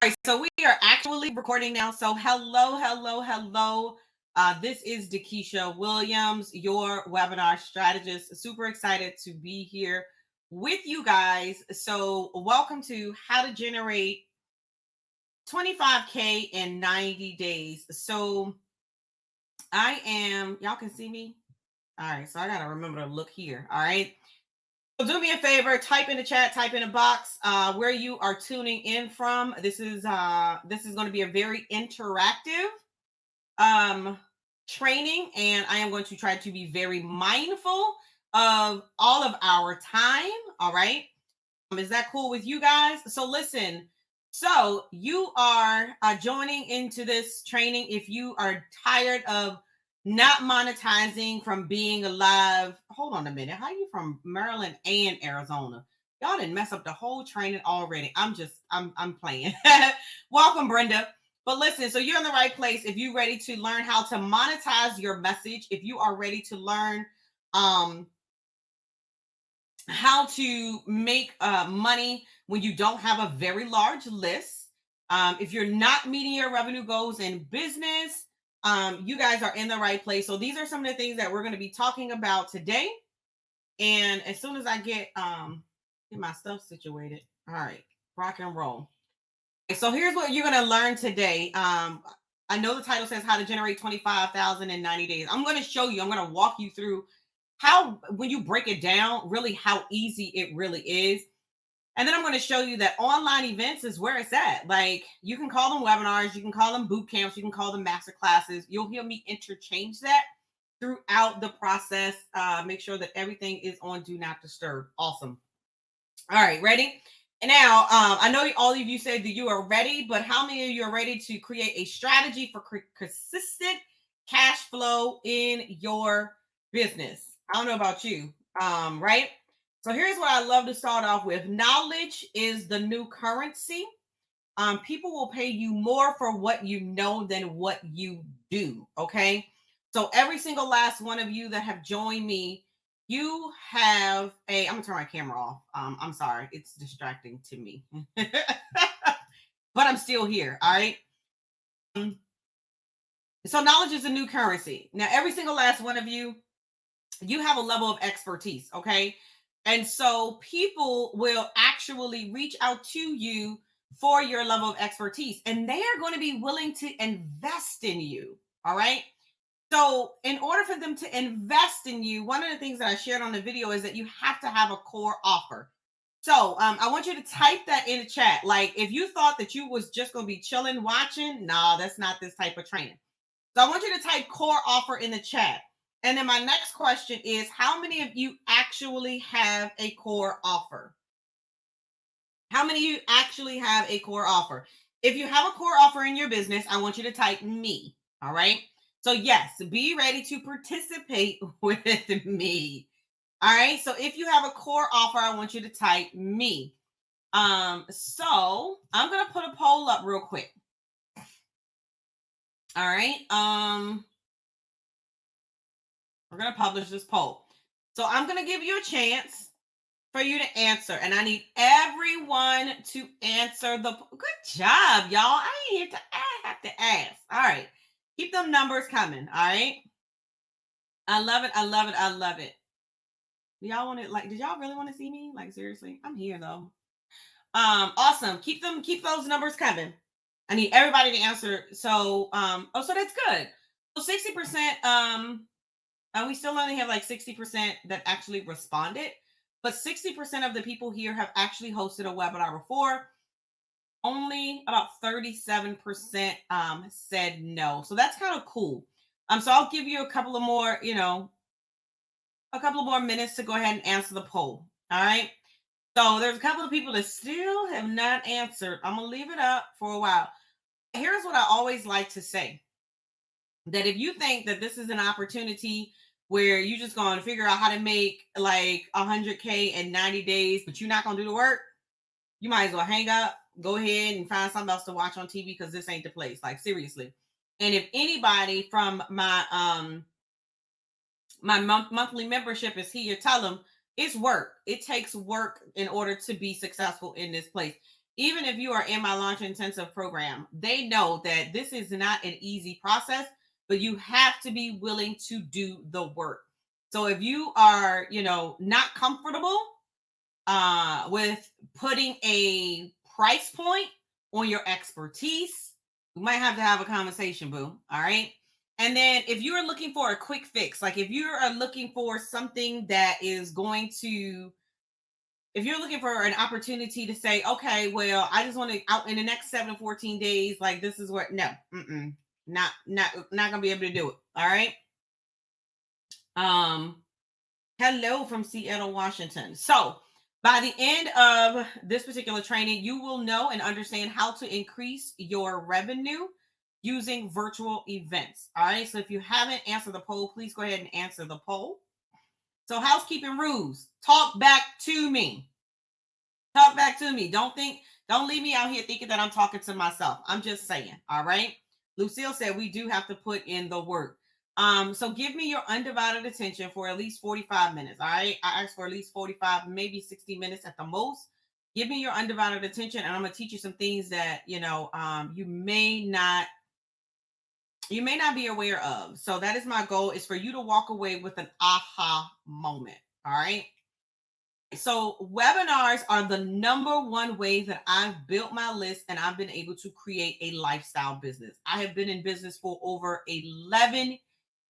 All right, so we are actually recording now. So hello, hello, hello. This is DeKesha Williams, your webinar strategist. Super excited to be here with you guys. So welcome to How to Generate 25K in 90 days. So y'all can see me? All right, so I got to remember to look here. All right. So do me a favor, type in the chat, type in a box where you are tuning in from. This is going to be a very interactive training, and I am going to try to be very mindful of all of our time. All right. Is that cool with you guys? So listen. So you are joining into this training if you are tired of not monetizing from being alive. Hold on a minute. How are you from Maryland and Arizona? Y'all didn't mess up the whole training already. I'm playing. Welcome, Brenda. But listen, so you're in the right place if you're ready to learn how to monetize your message. If you are ready to learn how to make money when you don't have a very large list. If you're not meeting your revenue goals in business, you guys are in the right place. So these are some of the things that we're going to be talking about today. And as soon as I get my stuff situated, all right, rock and roll. So here's what you're going to learn today. I know the title says how to generate 25,000 in 90 days. I'm going to show you, I'm going to walk you through how, when you break it down, really how easy it really is. And then I'm going to show you that online events is where it's at. Like, you can call them webinars, you can call them boot camps, you can call them master classes. You'll hear me interchange that throughout the process. Make sure that everything is on do not disturb. Awesome. All right, ready? And now, I know all of you said that you are ready, but how many of you are ready to create a strategy for consistent cash flow in your business? I don't know about you, right? So here's what I love to start off with. Knowledge is the new currency. People will pay you more for what you know than what you do, okay? So every single last one of you that have joined me, you have I'm gonna turn my camera off. I'm sorry, it's distracting to me. But I'm still here, all right? So knowledge is a new currency. Now, every single last one of you, you have a level of expertise, okay? And so people will actually reach out to you for your level of expertise, and they are going to be willing to invest in you, all right? So in order for them to invest in you, one of the things that I shared on the video is that you have to have a core offer. So I want you to type that in the chat. Like, if you thought that you was just going to be chilling, watching, no, that's not this type of training. So I want you to type core offer in the chat. And then my next question is, how many of you actually have a core offer? How many of you actually have a core offer? If you have a core offer in your business, I want you to type me. All right. So yes, be ready to participate with me. All right. So if you have a core offer, I want you to type me. So I'm going to put a poll up real quick. All right. We're going to publish this poll. So I'm going to give you a chance for you to answer. And I need everyone to answer the good job, y'all. I ain't here to have to ask. All right. Keep them numbers coming. All right. I love it. I love it. I love it. Do y'all want to, like, did y'all really want to see me? Like, seriously? I'm here though. Awesome. Keep those numbers coming. I need everybody to answer. So so that's good. So 60%, we still only have like 60% that actually responded, but 60% of the people here have actually hosted a webinar before. Only about 37% said no. So that's kind of cool. So I'll give you a couple of more minutes to go ahead and answer the poll. All right. So there's a couple of people that still have not answered. I'm going to leave it up for a while. Here's what I always like to say, that if you think that this is an opportunity where you're just going to figure out how to make like 100K in 90 days, but you're not going to do the work, you might as well hang up, go ahead and find something else to watch on TV, because this ain't the place. Like, seriously. And if anybody from my monthly membership is here, tell them it's work. It takes work in order to be successful in this place. even if you are in my launch intensive program, they know that this is not an easy process, but you have to be willing to do the work. So if you are, not comfortable with putting a price point on your expertise, we might have to have a conversation, boo. All right. And then if you're looking for a quick fix, like if you are looking for something that is going to, if you're looking for an opportunity to say, okay, well, I just want to out in the next 7 to 14 days, like this is what, no, not gonna be able to do it. All right. Um, Hello from Seattle, Washington. So, by the end of this particular training, you will know and understand how to increase your revenue using virtual events. All right. So, if you haven't answered the poll, please go ahead and answer the poll. So, housekeeping rules, talk back to me. Talk back to me. Don't leave me out here thinking that I'm talking to myself. I'm just saying. All right. Lucille said we do have to put in the work. So give me your undivided attention for at least 45 minutes. All right. I asked for at least 45, maybe 60 minutes at the most. Give me your undivided attention, and I'm gonna teach you some things that you may not be aware of. So that is my goal, is for you to walk away with an aha moment. All right. So webinars are the number one way that I've built my list and I've been able to create a lifestyle business. I have been in business for over 11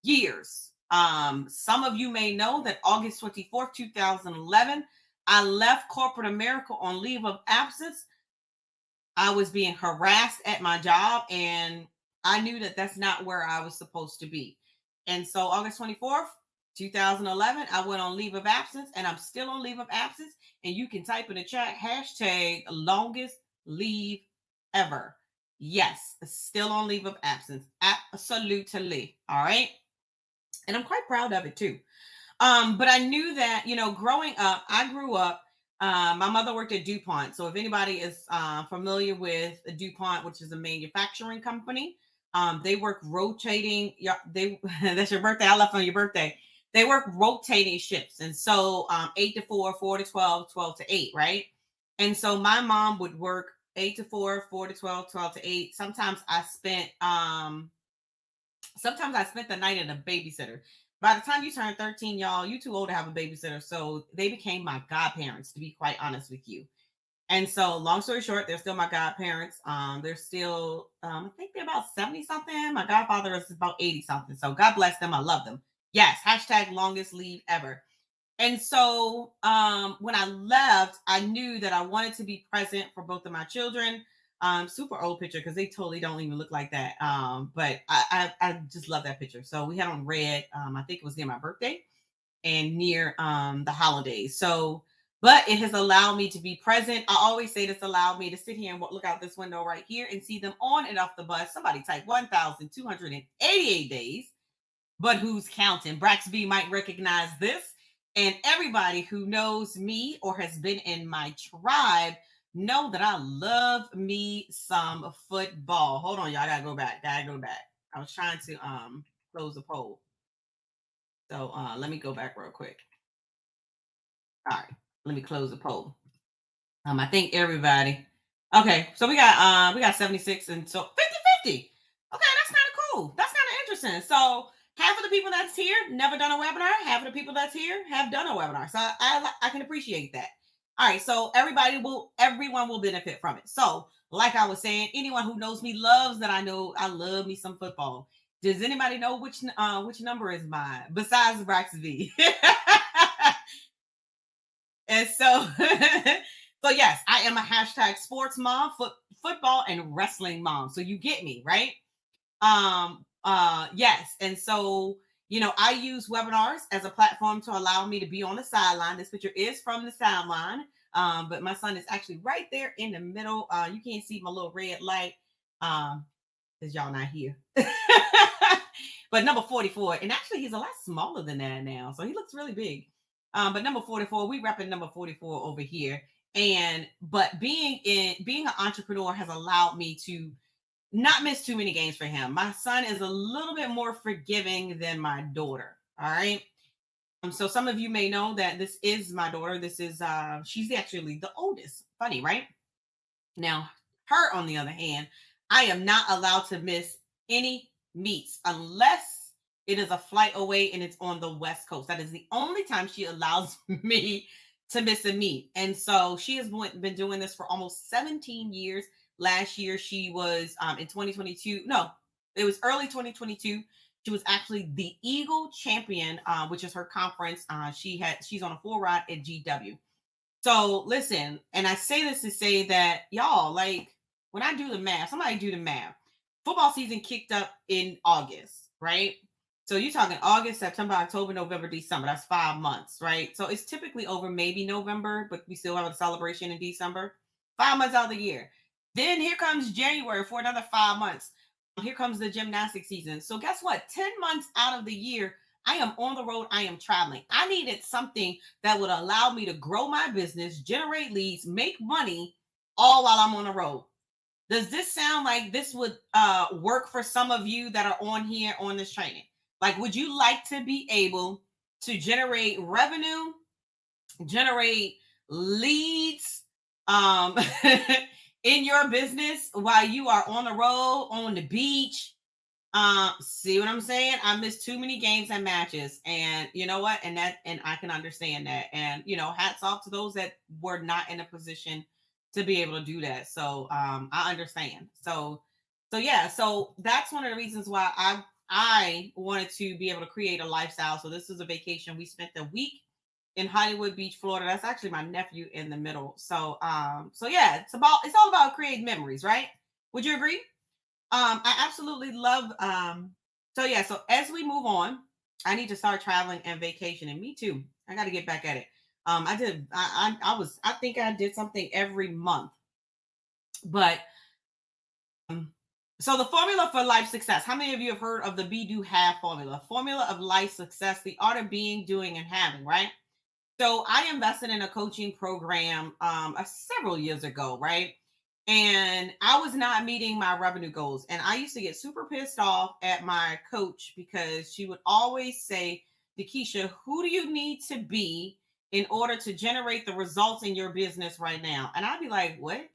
years. Some of you may know that August 24th, 2011, I left corporate America on leave of absence. I was being harassed at my job, and I knew that that's not where I was supposed to be. And so August 24th, 2011, I went on leave of absence, and I'm still on leave of absence. And you can type in the chat hashtag longest leave ever. Yes, still on leave of absence. Absolutely. All right. And I'm quite proud of it too. But I knew that, growing up, I grew up. My mother worked at DuPont. So if anybody is familiar with DuPont, which is a manufacturing company, they work rotating. Yeah, they that's your birthday. I left on your birthday. They work rotating shifts, and so 8 to 4, 4 to 12, 12 to 8, right? And so my mom would work 8 to 4, 4 to 12, 12 to 8. Sometimes I spent the night at a babysitter. By the time you turn 13, y'all, you too old to have a babysitter. So they became my godparents, to be quite honest with you. And so, long story short, they're still my godparents. They're still, I think they're about 70 something. My godfather is about 80 something. So God bless them. I love them. Yes, hashtag longest leave ever. And so when I left, I knew that I wanted to be present for both of my children. Super old picture because they totally don't even look like that. But I just love that picture. So we had on red. I think it was near my birthday and near the holidays. So, but it has allowed me to be present. I always say this allowed me to sit here and look out this window right here and see them on and off the bus. Somebody type 1,288 days, but who's counting? Braxby might recognize this. And everybody who knows me or has been in my tribe know that I love me some football. Hold on, y'all. I gotta go back. I was trying to close the poll. So let me go back real quick. All right, let me close the poll. I think everybody. Okay, so we got 76 and so 50-50. Okay, that's kind of cool. That's kind of interesting. So half of the people that's here never done a webinar. Half of the people that's here have done a webinar. So I can appreciate that. All right, so everyone will benefit from it. So like I was saying, anyone who knows me loves that I know I love me some football. Does anybody know which number is mine besides Brax V? And so, so yes, I am a hashtag sports mom, football and wrestling mom. So you get me, right? Yes. And so, I use webinars as a platform to allow me to be on the sideline. This picture is from the sideline. But my son is actually right there in the middle. You can't see my little red light. Because y'all not here. But number 44, and actually he's a lot smaller than that now. So he looks really big. But number 44, we repping number 44 over here. But being an entrepreneur has allowed me to not miss too many games for him. My son is a little bit more forgiving than my daughter. All right. So some of you may know that this is my daughter. This is she's actually the oldest. Funny, right? Now, her, on the other hand, I am not allowed to miss any meets unless it is a flight away and it's on the West Coast. That is the only time she allows me to miss a meet. And so she has been doing this for almost 17 years. Last year, she was in 2022. No, it was early 2022. She was actually the Eagle Champion, which is her conference. She's on a full ride at GW. So listen, and I say this to say that y'all, like, when I do the math, somebody do the math. Football season kicked up in August, right? So you're talking August, September, October, November, December. That's 5 months, right? So it's typically over maybe November, but we still have a celebration in December. 5 months out of the year. Then here comes January for another 5 months. Here comes the gymnastic season. So guess what? 10 months out of the year, I am on the road. I am traveling. I needed something that would allow me to grow my business, generate leads, make money, all while I'm on the road. Does this sound like this would work for some of you that are on here on this training? Like, would you like to be able to generate revenue, generate leads in your business while you are on the road, on the beach? See what I'm saying? I missed too many games and matches, and you know what? And I can understand that. And hats off to those that were not in a position to be able to do that. So I understand. So yeah, so that's one of the reasons why I wanted to be able to create a lifestyle. So this is a vacation. We spent a week in Hollywood Beach, Florida. That's actually my nephew in the middle. So yeah, it's all about creating memories, right? Would you agree? I absolutely love so yeah, so as we move on, I need to start traveling and vacationing. Me too. I got to get back at it. I think I did something every month. But so the formula for life success. How many of you have heard of the be do have formula? Formula of life success, the art of being, doing, and having, right? So I invested in a coaching program several years ago, right? And I was not meeting my revenue goals. And I used to get super pissed off at my coach because she would always say, DeKesha, who do you need to be in order to generate the results in your business right now? And I'd be like, what?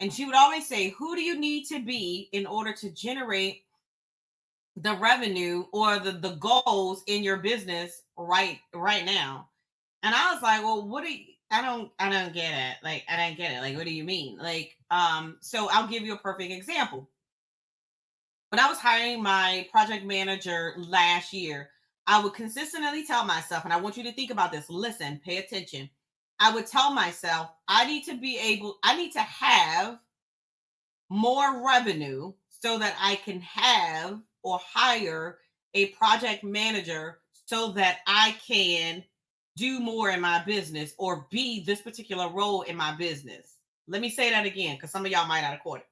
And she would always say, who do you need to be in order to generate the revenue or the goals in your business right now? And I was like, well, what do you, I don't get it. Like, I don't get it. Like, what do you mean? Like, so I'll give you a perfect example. When I was hiring my project manager last year, I would consistently tell myself, and I want you to think about this, listen, pay attention. I would tell myself, I need to have more revenue so that I can have or hire a project manager so that I can do more in my business or be this particular role in my business. Let me say that again because some of y'all might not have caught it.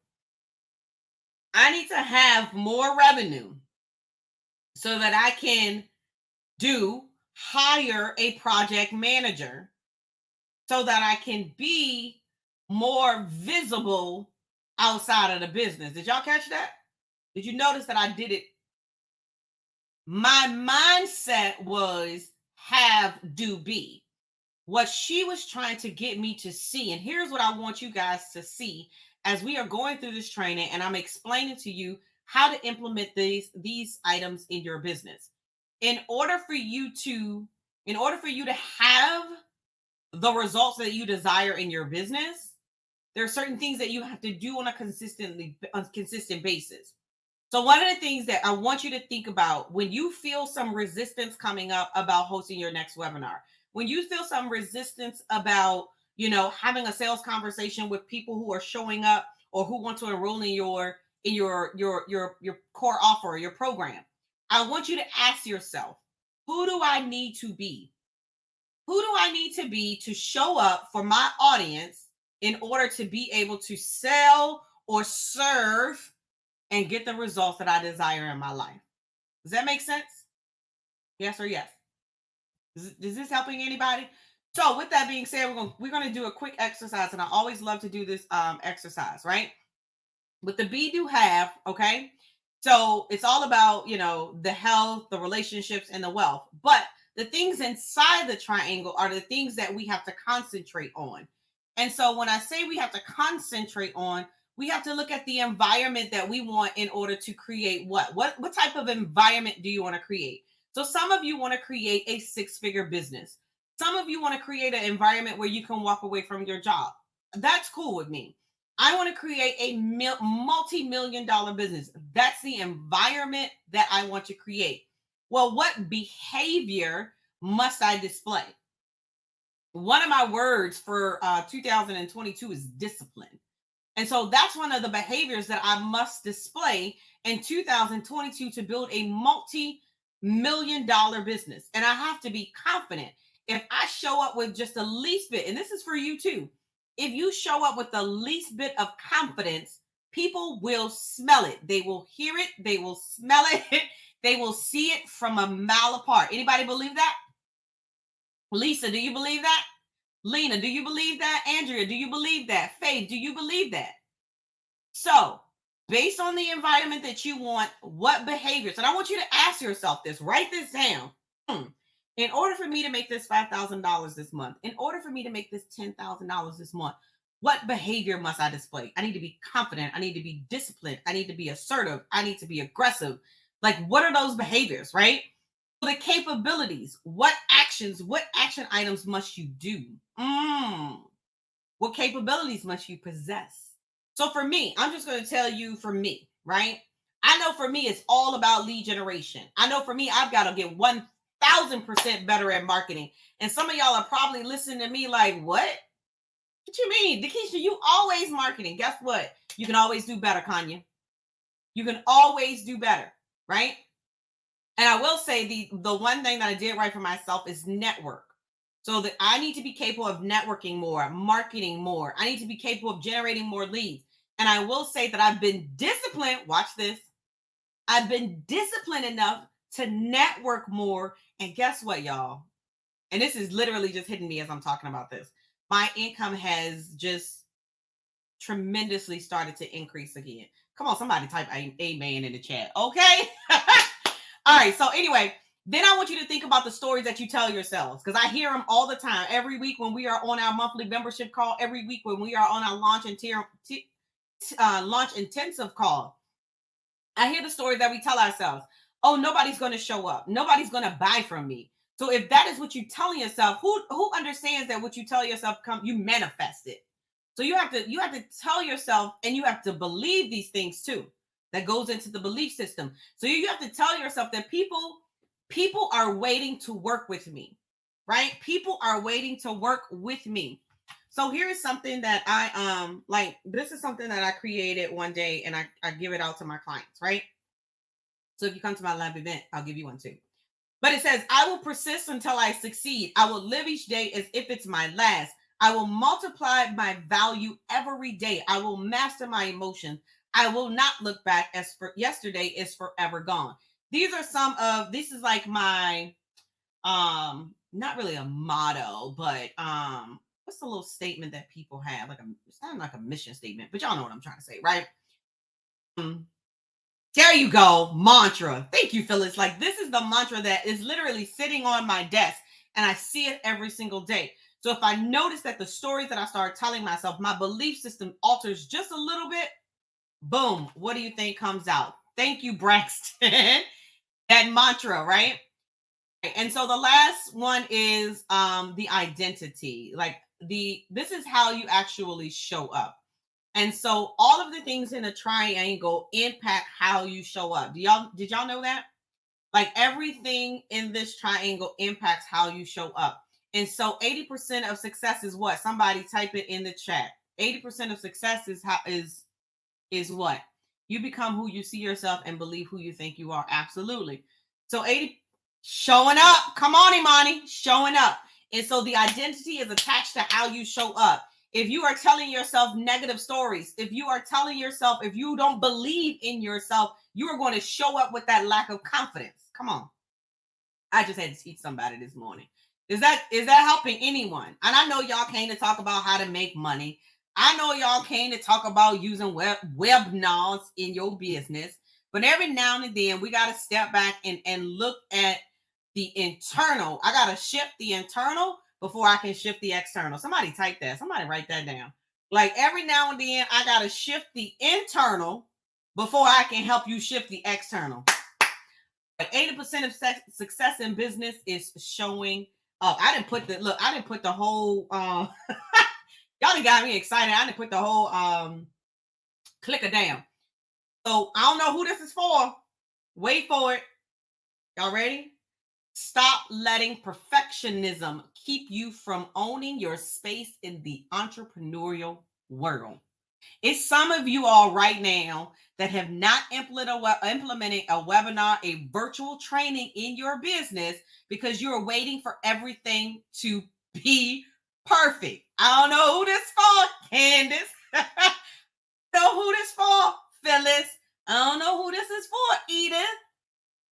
I need to have more revenue so that I can hire a project manager so that I can be more visible outside of the business. Did y'all catch that? Did you notice that I did it? My mindset was have, do, be. What she was trying to get me to see, and here's what I want you guys to see as we are going through this training, and I'm explaining to you how to implement these items in your business. In order for you to have the results that you desire in your business, there are certain things that you have to do on a consistent basis. So one of the things that I want you to think about when you feel some resistance coming up about hosting your next webinar, when you feel some resistance about, having a sales conversation with people who are showing up or who want to enroll in your core offer or your program, I want you to ask yourself, who do I need to be? Who do I need to be to show up for my audience in order to be able to sell or serve and get the results that I desire in my life? Does that make sense? Yes or yes? Is this helping anybody? So with that being said, we're gonna do a quick exercise, and I always love to do this exercise, right? With the be do have, okay? So it's all about, the health, the relationships, and the wealth. But the things inside the triangle are the things that we have to concentrate on. And so when I say we have to concentrate on, we have to look at the environment that we want in order to create what type of environment do you want to create? So some of you want to create a six-figure business. Some of you want to create an environment where you can walk away from your job. That's cool with me. I want to create a multi-million dollar business. That's the environment that I want to create. Well, what behavior must I display? One of my words for 2022 is discipline. And so that's one of the behaviors that I must display in 2022 to build a multi-million dollar business. And I have to be confident. If I show up with just the least bit, and this is for you too, if you show up with the least bit of confidence, people will smell it. They will hear it. They will smell it. They will see it from a mile apart. Anybody believe that? Lisa, do you believe that? Lena, do you believe that? Andrea, do you believe that? Faith, do you believe that? So, based on the environment that you want, what behaviors, and I want you to ask yourself this, write this down. In order for me to make this $5,000 this month, in order for me to make this $10,000 this month, what behavior must I display? I need to be confident. I need to be disciplined. I need to be assertive. I need to be aggressive. Like, what are those behaviors, right? The capabilities, what action items must you do? What capabilities must you possess? So for me, I'm just going to tell you for me, right? I know for me, it's all about lead generation. I know for me, I've got to get 1000% better at marketing. And some of y'all are probably listening to me like, what? What you mean? DeKesha, you always marketing. Guess what? You can always do better, Kanya. You can always do better, right? And I will say the one thing that I did right for myself is network. So that I need to be capable of networking more, marketing more. I need to be capable of generating more leads. And I will say that I've been disciplined. Watch this. I've been disciplined enough to network more. And guess what, y'all? And this is literally just hitting me as I'm talking about this. My income has just tremendously started to increase again. Come on, somebody type amen in the chat. Okay. All right. So anyway, then I want you to think about the stories that you tell yourselves, because I hear them all the time. Every week when we are on our monthly membership call, every week when we are on our launch intensive call, I hear the story that we tell ourselves. Oh, nobody's going to show up. Nobody's going to buy from me. So if that is what you're telling yourself, who understands that what you tell yourself you manifest it? So you have to tell yourself, and you have to believe these things too. That goes into the belief system. So you have to tell yourself that people are waiting to work with me, right? People are waiting to work with me. So here's something that I this is something that I created one day, and I give it out to my clients, right? So if you come to my live event, I'll give you one too. But it says, I will persist until I succeed. I will live each day as if it's my last. I will multiply my value every day. I will master my emotions. I will not look back, as for yesterday is forever gone. This is like my, not really a motto, but what's the little statement that people have? It's not like a mission statement, but y'all know what I'm trying to say, right? There you go. Mantra. Thank you, Phyllis. Like, this is the mantra that is literally sitting on my desk, and I see it every single day. So if I notice that the stories that I start telling myself, my belief system alters just a little bit, boom, what do you think comes out? Thank you, Braxton. That mantra, right? And so the last one is the identity. Like, this is how you actually show up. And so all of the things in a triangle impact how you show up. Did y'all know that? Like, everything in this triangle impacts how you show up. And so 80% of success is what? Somebody type it in the chat. 80% of success is what? You become who you see yourself and believe who you think you are. Absolutely. So 80 showing up. Come on, Imani, showing up. And so the identity is attached to how you show up. If you are telling yourself negative stories, if you don't believe in yourself, you are going to show up with that lack of confidence. Come on. I just had to teach somebody this morning. Is that helping anyone? And I know y'all came to talk about how to make money. I know y'all came to talk about using webinars in your business. But every now and then, we got to step back and look at the internal. I got to shift the internal before I can shift the external. Somebody type that. Somebody write that down. Like every now and then, I got to shift the internal before I can help you shift the external. 80% of success in business is showing up. I didn't put the whole y'all done got me excited. I didn't put the whole clicker down. So I don't know who this is for. Wait for it. Y'all ready? Stop letting perfectionism keep you from owning your space in the entrepreneurial world. It's some of you all right now that have not implemented a webinar, a virtual training in your business because you're waiting for everything to be perfect. I don't know who this for, Candace. Know who this for, Phyllis. I don't know who this is for, Edith.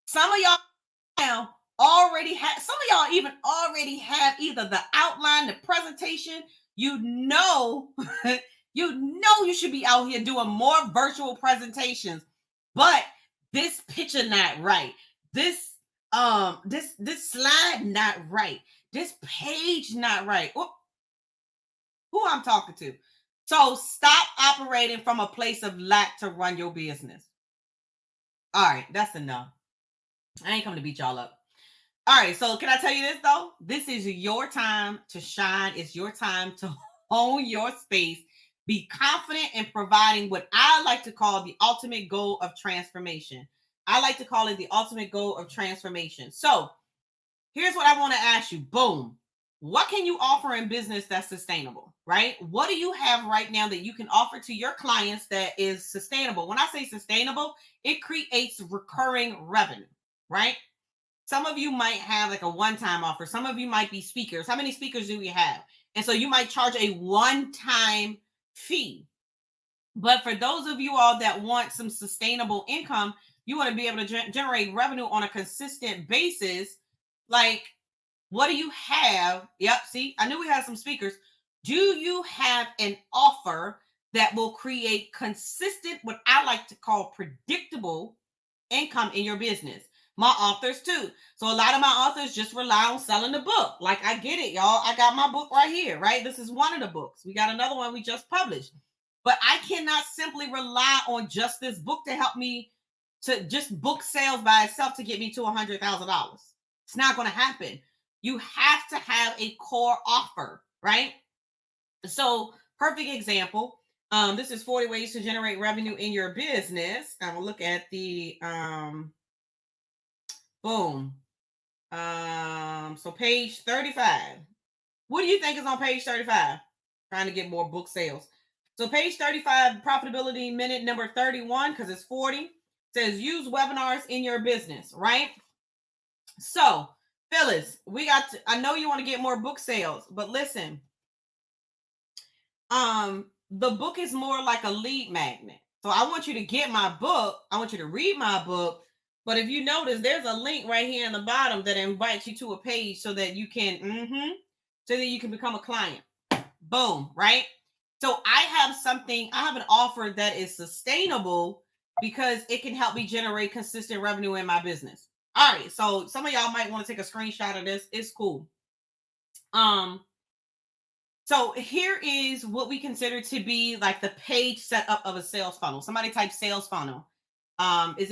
Some of y'all now already have, some of y'all even already have either the outline, the presentation. You know you should be out here doing more virtual presentations, but this picture not right. This slide not right. This page not right. Who I'm talking to? So stop operating from a place of lack to run your business. All right, that's enough. I ain't coming to beat y'all up. All right, so can I tell you this though? This is your time to shine. It's your time to own your space. Be confident in providing what I like to call the ultimate goal of transformation. I like to call it the ultimate goal of transformation. So here's what I want to ask you. Boom. What can you offer in business that's sustainable, right? What do you have right now that you can offer to your clients that is sustainable? When I say sustainable, it creates recurring revenue, right? Some of you might have like a one-time offer. Some of you might be speakers. How many speakers do we have? And so you might charge a one-time fee. But for those of you all that want some sustainable income, you want to be able to generate revenue on a consistent basis. Like, what do you have? Yep, see, I knew we had some speakers. Do you have an offer that will create consistent, what I like to call predictable income in your business? My authors too. So a lot of my authors just rely on selling the book. Like, I get it, y'all. I got my book right here, right? This is one of the books. We got another one we just published. But I cannot simply rely on just this book to help me to just book sales by itself to get me to $100,000. It's not going to happen. You have to have a core offer, right? So, perfect example. This is 40 ways to generate revenue in your business. I'm gonna look at the boom. So page 35. What do you think is on page 35? Trying to get more book sales. So page 35, profitability minute number 31, because it's 40, says use webinars in your business, right? So, Phyllis, I know you want to get more book sales, but listen, the book is more like a lead magnet. So I want you to get my book. I want you to read my book. But if you notice, there's a link right here in the bottom that invites you to a page so that you can, so that you can become a client. Boom, right? So I have an offer that is sustainable because it can help me generate consistent revenue in my business. All right, so some of y'all might want to take a screenshot of this. It's cool. So here is what we consider to be like the page setup of a sales funnel. Somebody type sales funnel. Is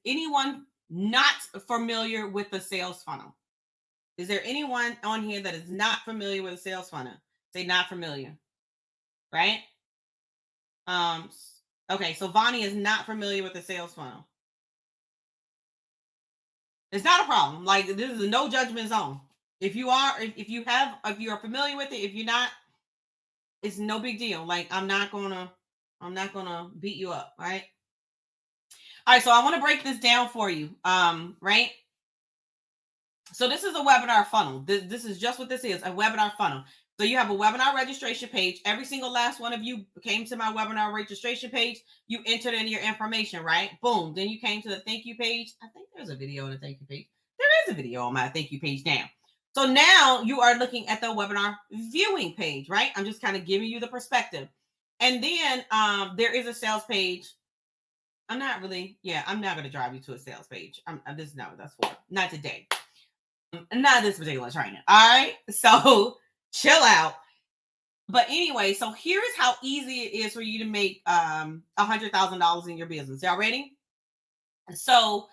anyone not familiar with the sales funnel? Is there anyone on here that is not familiar with a sales funnel? Say not familiar, right? Okay, so Vonnie is not familiar with the sales funnel. It's not a problem. Like, this is a no judgment zone. If you are familiar with it, if you're not, it's no big deal. Like, I'm not gonna beat you up, right? All right, so I want to break this down for you. Right? So this is a webinar funnel. This is just what this is, a webinar funnel. So you have a webinar registration page. Every single last one of you came to my webinar registration page. You entered in your information, right? Boom. Then you came to the thank you page. I think there's a video on the thank you page. There is a video on my thank you page now. So now you are looking at the webinar viewing page, right? I'm just kind of giving you the perspective. And then there is a sales page. I'm not going to drive you to a sales page. This is not what that's for. Not today. Not this particular training. All right. So chill out. But anyway, so here's how easy it is for you to make $100,000 in your business. Y'all ready? So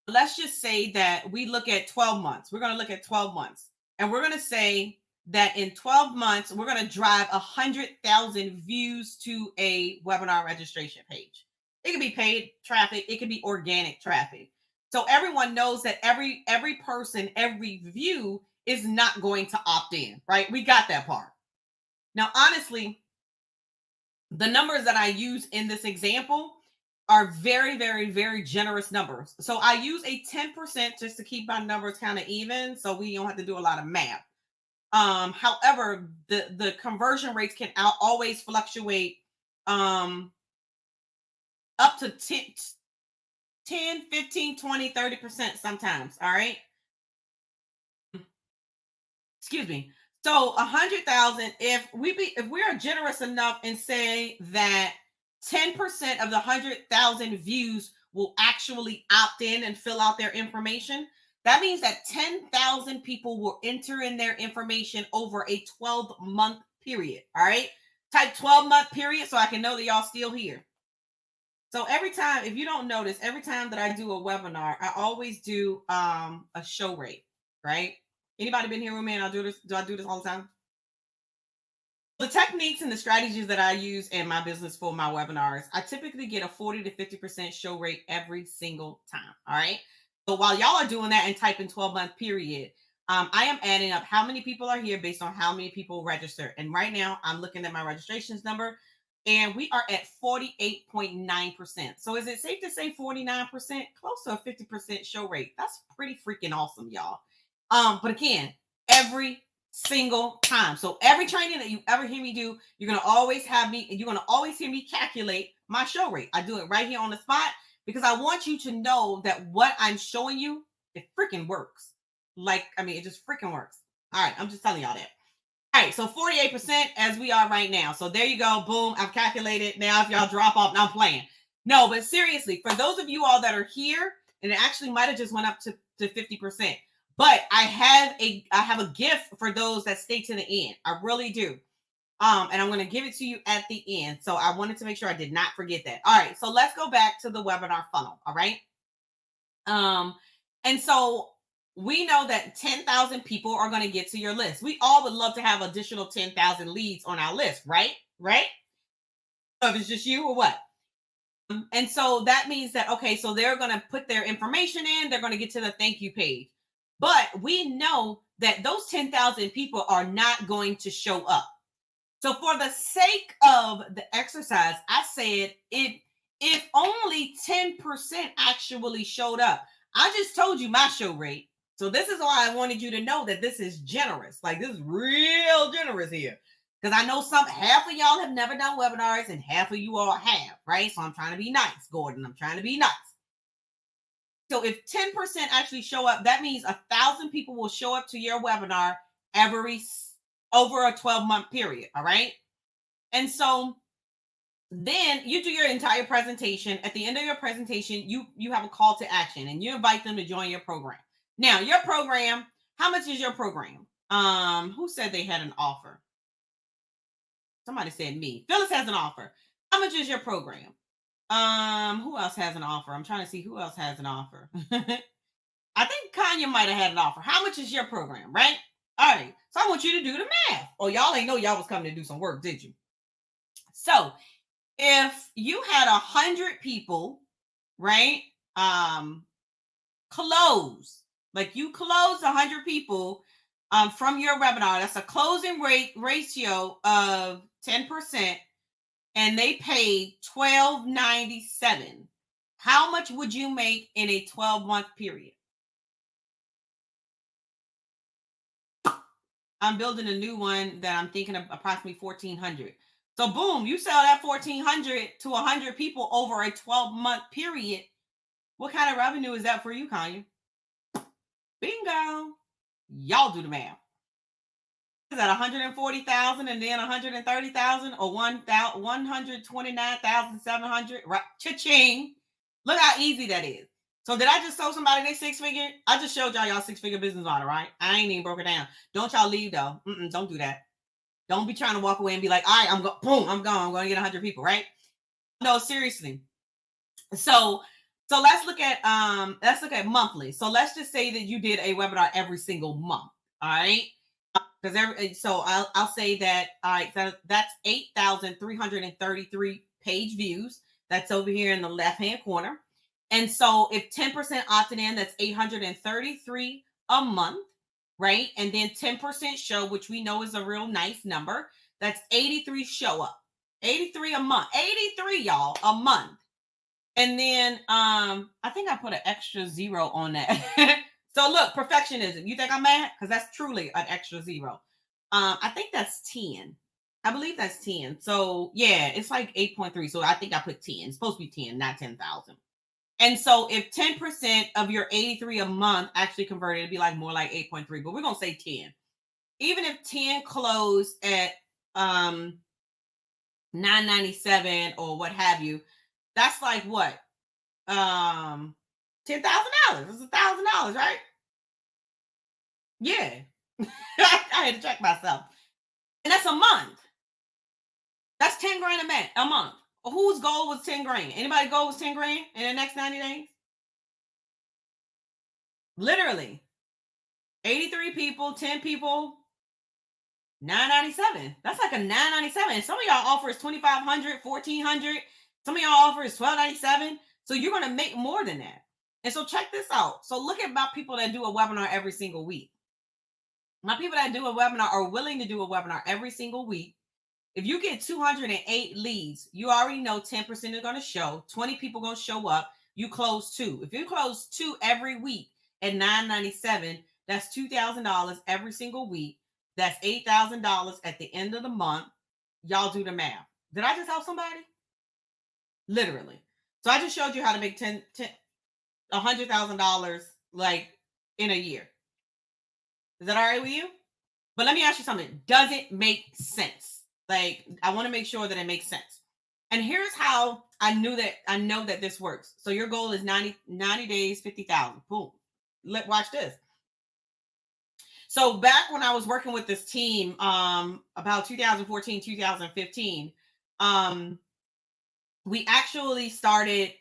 let's just say that we look at 12 months. We're going to look at 12 months. And we're going to say that in 12 months, we're going to drive 100,000 views to a webinar registration page. It could be paid traffic. It could be organic traffic. So everyone knows that every person, every view is not going to opt in, right? We got that part. Now, honestly, the numbers that I use in this example are very, very, very generous numbers. So I use a 10% just to keep my numbers kind of even, so we don't have to do a lot of math. However, the conversion rates can always fluctuate up to 10, 15, 20, 30% sometimes. All right. Excuse me. So 100,000, if we are generous enough and say that 10% of the 100,000 views will actually opt in and fill out their information, that means that 10,000 people will enter in their information over a 12-month period. All right. Type 12-month period so I can know that y'all still here. So every time, if you don't notice, every time that I do a webinar, I always do a show rate, right? Anybody been here with me and do I do this all the time? The techniques and the strategies that I use in my business for my webinars, I typically get a 40 to 50% show rate every single time. All right. So while y'all are doing that and typing 12-month period, I am adding up how many people are here based on how many people register. And right now I'm looking at my registrations number and we are at 48.9%. So is it safe to say 49%? Close to a 50% show rate. That's pretty freaking awesome, y'all. But again, every single time. So every training that you ever hear me do, you're going to always have me, and you're going to always hear me calculate my show rate. I do it right here on the spot because I want you to know that what I'm showing you, it freaking works. Like, I mean, it just freaking works. All right. I'm just telling y'all that. All right. So 48% as we are right now. So there you go. Boom. I've calculated. Now, if y'all drop off, now I'm playing. No, but seriously, for those of you all that are here, and it actually might have just went up to 50%. But I have a gift for those that stay to the end. I really do. And I'm going to give it to you at the end. So I wanted to make sure I did not forget that. All right. So let's go back to the webinar funnel. All right. And so we know that 10,000 people are going to get to your list. We all would love to have additional 10,000 leads on our list, right? Right. So if it's just you or what? And so that means that, okay, so they're going to put their information in, they're going to get to the thank you page. But we know that those 10,000 people are not going to show up. So for the sake of the exercise, I said if only 10% actually showed up. I just told you my show rate. So this is why I wanted you to know that this is generous. Like this is real generous here. Because I know half of y'all have never done webinars and half of you all have, right? So I'm trying to be nice, Gordon. I'm trying to be nice. So if 10% actually show up, that means 1,000 people will show up to your webinar over a 12-month period. All right. And so then you do your entire presentation. At the end of your presentation, you have a call to action and you invite them to join your program. Now, your program, how much is your program? Who said they had an offer? Somebody said me. Phyllis has an offer. How much is your program? Who else has an offer? I'm trying to see who else has an offer. I think Kanya might have had an offer. How much is your program, right? All right. So I want you to do the math. Oh, y'all ain't know y'all was coming to do some work, did you? So if you had 100 people, right? Close. Like you closed 100 people from your webinar. That's a closing ratio of 10%. And they paid $12.97. How much would you make in a 12-month period? I'm building a new one that I'm thinking of approximately 1,400. So boom, you sell that 1,400 to 100 people over a 12-month period. What kind of revenue is that for you, Kanye? Bingo. Y'all do the math. Is that 140,000 and then 130,000 or 129,700? Right? Cha-ching. Look how easy that is. So did I just show somebody they 6-figure? I just showed y'all 6-figure business model, right? I ain't even broke it down. Don't y'all leave though. Don't do that. Don't be trying to walk away and be like, all right, boom, I'm gone. I'm going to get 100 people, right? No, seriously. So let's look at monthly. So let's just say that you did a webinar every single month. All right. So I'll say that, all right, that's 8,333 page views. That's over here in the left-hand corner. And so if 10% opted in, that's 833 a month, right? And then 10% show, which we know is a real nice number. That's 83 show up. 83 a month. 83, y'all, a month. And then I think I put an extra 0 on that. So look, perfectionism. You think I'm mad? Because that's truly an extra 0. I think that's 10. I believe that's 10. So yeah, it's like 8.3. So I think I put 10. It's supposed to be 10, not 10,000. And so if 10% of your 83 a month actually converted, it'd be like more like 8.3, but we're gonna say 10. Even if 10 closed at $9.97 or what have you, that's like what? $10,000. It's $1,000, right? Yeah. I had to check myself. And that's a month. That's 10 grand a month. Whose goal was 10 grand? Anybody goal was 10 grand in the next 90 days? Literally. 83 people, 10 people, $9.97. That's like a $9.97. Some of y'all offer is $2,500, $1,400. Some of y'all offer is $1,297. So you're going to make more than that. And so check this out. So look at my people that do a webinar every single week. My people that do a webinar are willing to do a webinar every single week. If you get 208 leads, you already know 10% are going to show. 20 people going to show up. You close 2. If you close 2 every week at $9.97, that's $2,000 every single week. That's $8,000 at the end of the month. Y'all do the math. Did I just help somebody? Literally. So I just showed you how to make $100,000 like in a year. Is that all right with you? But let me ask you something. Does it make sense? Like, I want to make sure that it makes sense. And here's how I know that this works. So your goal is 90 days, 50,000. Boom. Watch this. So back when I was working with this team, about 2014, 2015, we actually started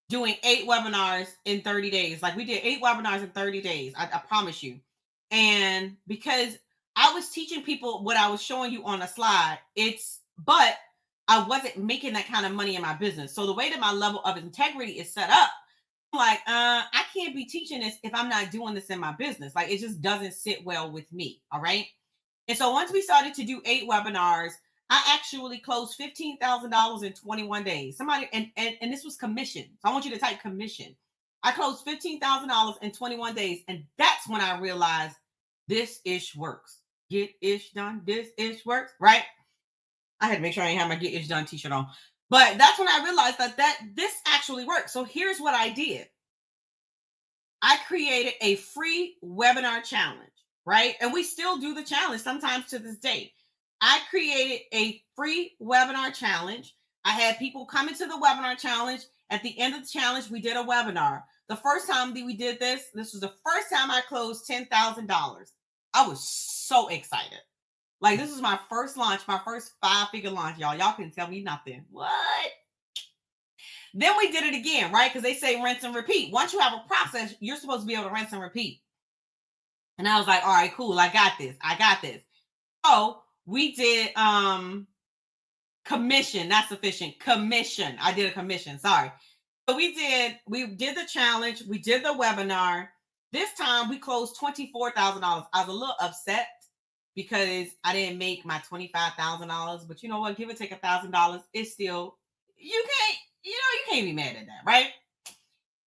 doing 8 webinars in 30 days. Like, we did 8 webinars in 30 days. I promise you. And because I was teaching people what I was showing you on the slide, but I wasn't making that kind of money in my business. So the way that my level of integrity is set up, I'm like, I can't be teaching this if I'm not doing this in my business. Like, it just doesn't sit well with me. All right. And so once we started to do 8 webinars, I actually closed $15,000 in 21 days. Somebody, and this was commission. So I want you to type commission. I closed $15,000 in 21 days. And that's when I realized this ish works. Get ish done. This ish works, right? I had to make sure I didn't have my get ish done t-shirt on. But that's when I realized that this actually works. So here's what I did. I created a free webinar challenge, right? And we still do the challenge sometimes to this day. I created a free webinar challenge. I had people come into the webinar challenge. At the end of the challenge, we did a webinar. The first time that we did this was the first time I closed $10,000. I was so excited. Like, this is my first launch, my first 5-figure launch, y'all. Y'all can tell me nothing. What? Then we did it again, right? Because they say rinse and repeat. Once you have a process, you're supposed to be able to rinse and repeat. And I was like, all right, cool. I got this. So we did commission, not sufficient. Commission. I did a commission. Sorry. So we did the challenge. We did the webinar. This time we closed $24,000. I was a little upset because I didn't make my $25,000. But you know what? Give or take $1,000. It's still, you can't be mad at that, right?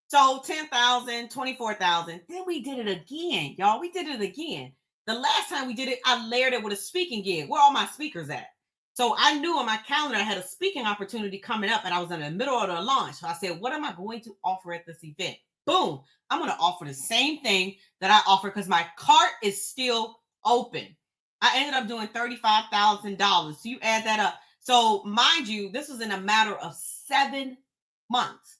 So 10,000, 24,000. Then we did it again, y'all. We did it again. The last time we did it, I layered it with a speaking gig. Where are all my speakers at? So I knew on my calendar I had a speaking opportunity coming up, and I was in the middle of the launch. So I said, what am I going to offer at this event? Boom. I'm going to offer the same thing that I offer because my cart is still open. I ended up doing $35,000. So you add that up. So mind you, this was in a matter of 7 months.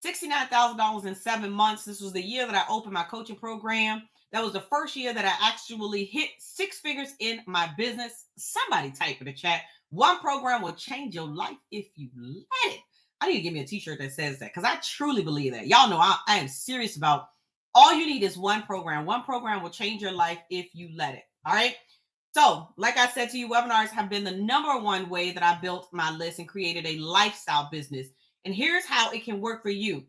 $69,000 in 7 months. This was the year that I opened my coaching program. That was the first year that I actually hit six figures in my business. Somebody type in the chat. One program will change your life if you let it. I need to give me a t-shirt that says that, because I truly believe that. Y'all know I am serious about all you need is one program. One program will change your life if you let it. All right. So, like I said to you, webinars have been the number one way that I built my list and created a lifestyle business. And here's how it can work for you.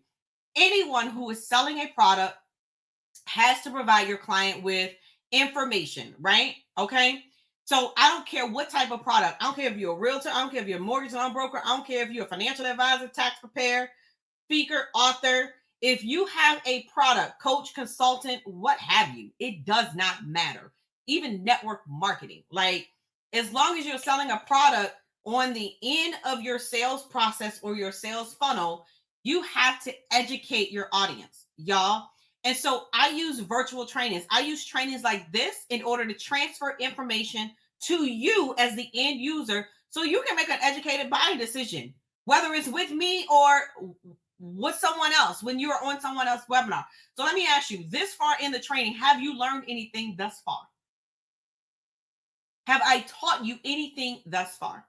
Anyone who is selling a product has to provide your client with information, right? Okay. So I don't care what type of product. I don't care if you're a realtor. I don't care if you're a mortgage loan broker. I don't care if you're a financial advisor, tax preparer, speaker, author. If you have a product, coach, consultant, what have you, it does not matter. Even network marketing. Like, as long as you're selling a product on the end of your sales process or your sales funnel, you have to educate your audience, y'all. And so I use virtual trainings. I use trainings like this in order to transfer information to you as the end user so you can make an educated buying decision, whether it's with me or with someone else when you are on someone else's webinar. So let me ask you, this far in the training, have you learned anything thus far? Have I taught you anything thus far?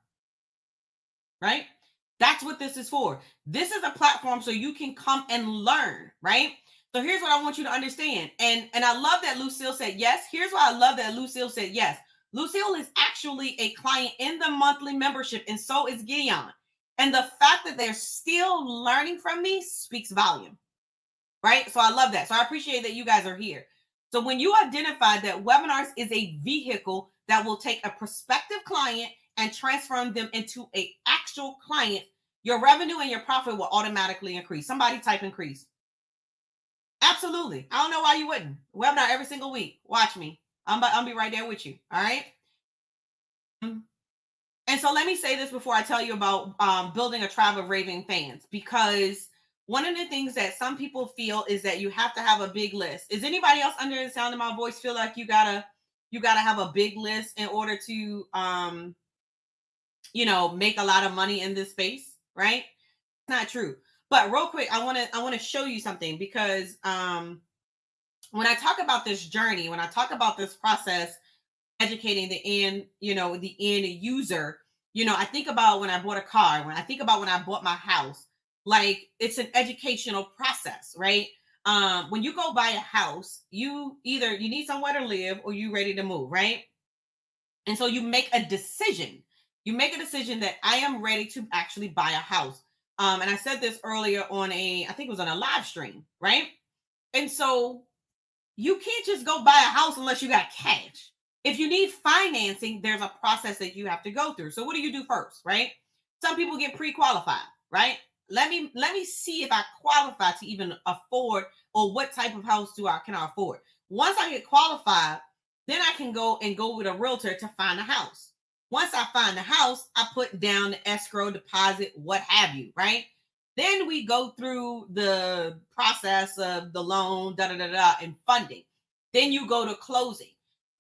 Right? That's what this is for. This is a platform so you can come and learn, right? So here's what I want you to understand. And I love that Lucille said yes. Here's why I love that Lucille said yes. Lucille is actually a client in the monthly membership, and so is Gideon. And the fact that they're still learning from me speaks volume, right? So I love that. So I appreciate that you guys are here. So when you identify that webinars is a vehicle that will take a prospective client and transform them into an actual client, your revenue and your profit will automatically increase. Somebody type increase. Absolutely. I don't know why you wouldn't. Webinar every single week. Watch me. I'll be right there with you. All right. And so let me say this before I tell you about building a tribe of raving fans, because one of the things that some people feel is that you have to have a big list. Is anybody else under the sound of my voice feel like you gotta have a big list in order to make a lot of money in this space, right? It's not true. But real quick, I want to show you something, because when I talk about this journey, when I talk about this process, educating the end user, I think about when I bought a car, when I think about when I bought my house, like, it's an educational process, right? When you go buy a house, you need somewhere to live or you ready to move, right? And so you make a decision. You make a decision that I am ready to actually buy a house. And I said this earlier I think it was on a live stream, right? And so you can't just go buy a house unless you got cash. If you need financing, there's a process that you have to go through. So what do you do first, right? Some people get pre-qualified, right? Let me see if I qualify to even afford, or what type of house can I afford. Once I get qualified, then I can go with a realtor to find a house. Once I find the house, I put down the escrow deposit, what have you, right? Then we go through the process of the loan, and funding. Then you go to closing.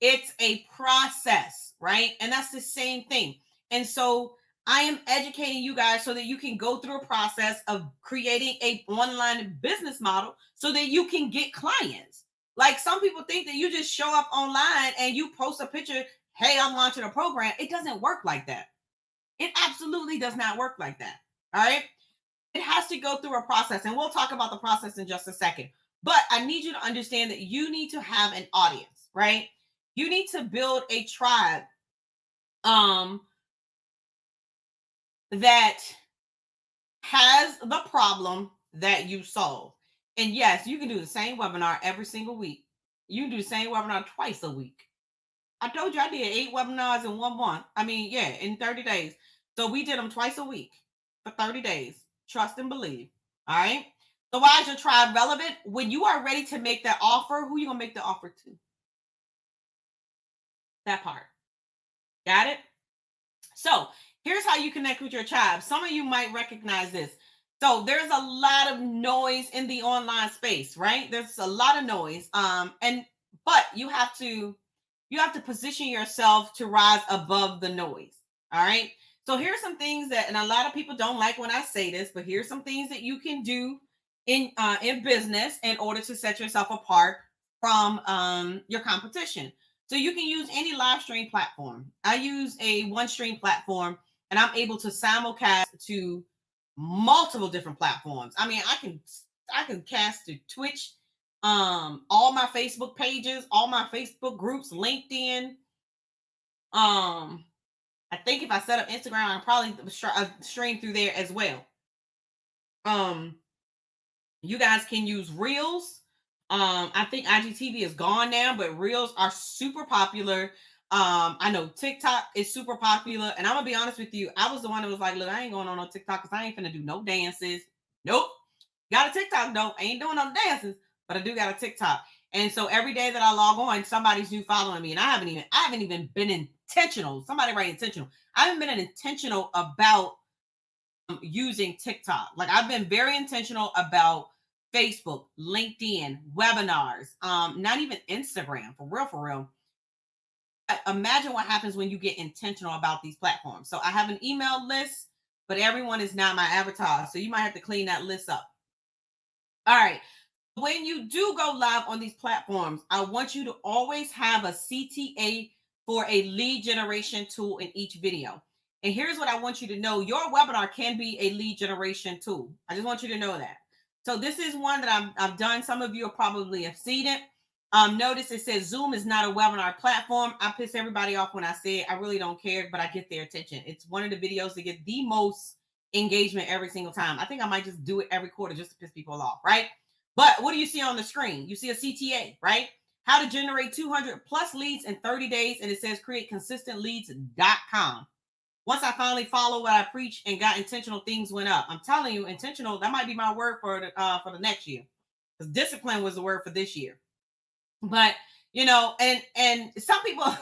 It's a process, right? And that's the same thing. And so I am educating you guys so that you can go through a process of creating an online business model so that you can get clients. Like, some people think that you just show up online and you post a picture, hey, I'm launching a program. It doesn't work like that. It absolutely does not work like that. All right. It has to go through a process, and we'll talk about the process in just a second. But I need you to understand that you need to have an audience, right? You need to build a tribe that has the problem that you solve. And yes, you can do the same webinar every single week. You can do the same webinar twice a week. I told you I did 8 webinars in 1 month. In 30 days. So we did them twice a week for 30 days. Trust and believe. All right. So why is your tribe relevant? When you are ready to make that offer, who are you going to make the offer to? That part. Got it? So here's how you connect with your tribe. Some of you might recognize this. So there's a lot of noise in the online space, right? There's a lot of noise. But you have to position yourself to rise above the noise. All right. So here's some things that, and a lot of people don't like when I say this, but here's some things that you can do in business in order to set yourself apart from your competition. So you can use any live stream platform. I use a one stream platform, and I'm able to simulcast to multiple different platforms. I mean, I can cast to Twitch, all my Facebook pages, all my Facebook groups, LinkedIn. I think if I set up Instagram, I probably stream through there as well. Um, You guys can use Reels. I think IGTV is gone now, but Reels are super popular. I know TikTok is super popular, and I'm gonna be honest with you. I was the one that was like, "Look, I ain't going on no TikTok because I ain't finna do no dances." Nope. Got a TikTok though. I ain't doing no dances, but I do got a TikTok. And so every day that I log on, somebody's new following me, and I haven't even been intentional. Somebody write intentional. I haven't been intentional about using TikTok. Like I've been very intentional about Facebook, LinkedIn, webinars, not even Instagram, for real, for real. Imagine what happens when you get intentional about these platforms. So I have an email list, but everyone is not my avatar. So you might have to clean that list up. All right. When you do go live on these platforms, I want you to always have a CTA for a lead generation tool in each video. And here's what I want you to know. Your webinar can be a lead generation tool. I just want you to know that. So this is one that I've done. Some of you probably have seen it. Notice it says Zoom is not a webinar platform. I piss everybody off when I say it. I really don't care, but I get their attention. It's one of the videos that get the most engagement every single time. I think I might just do it every quarter just to piss people off, right? But what do you see on the screen? You see a CTA, right? How to generate 200 plus leads in 30 days. And it says create consistent leads.com. Once I finally followed what I preach and got intentional, things went up. I'm telling you, intentional, that might be my word for the next year. Because discipline was the word for this year. But and some people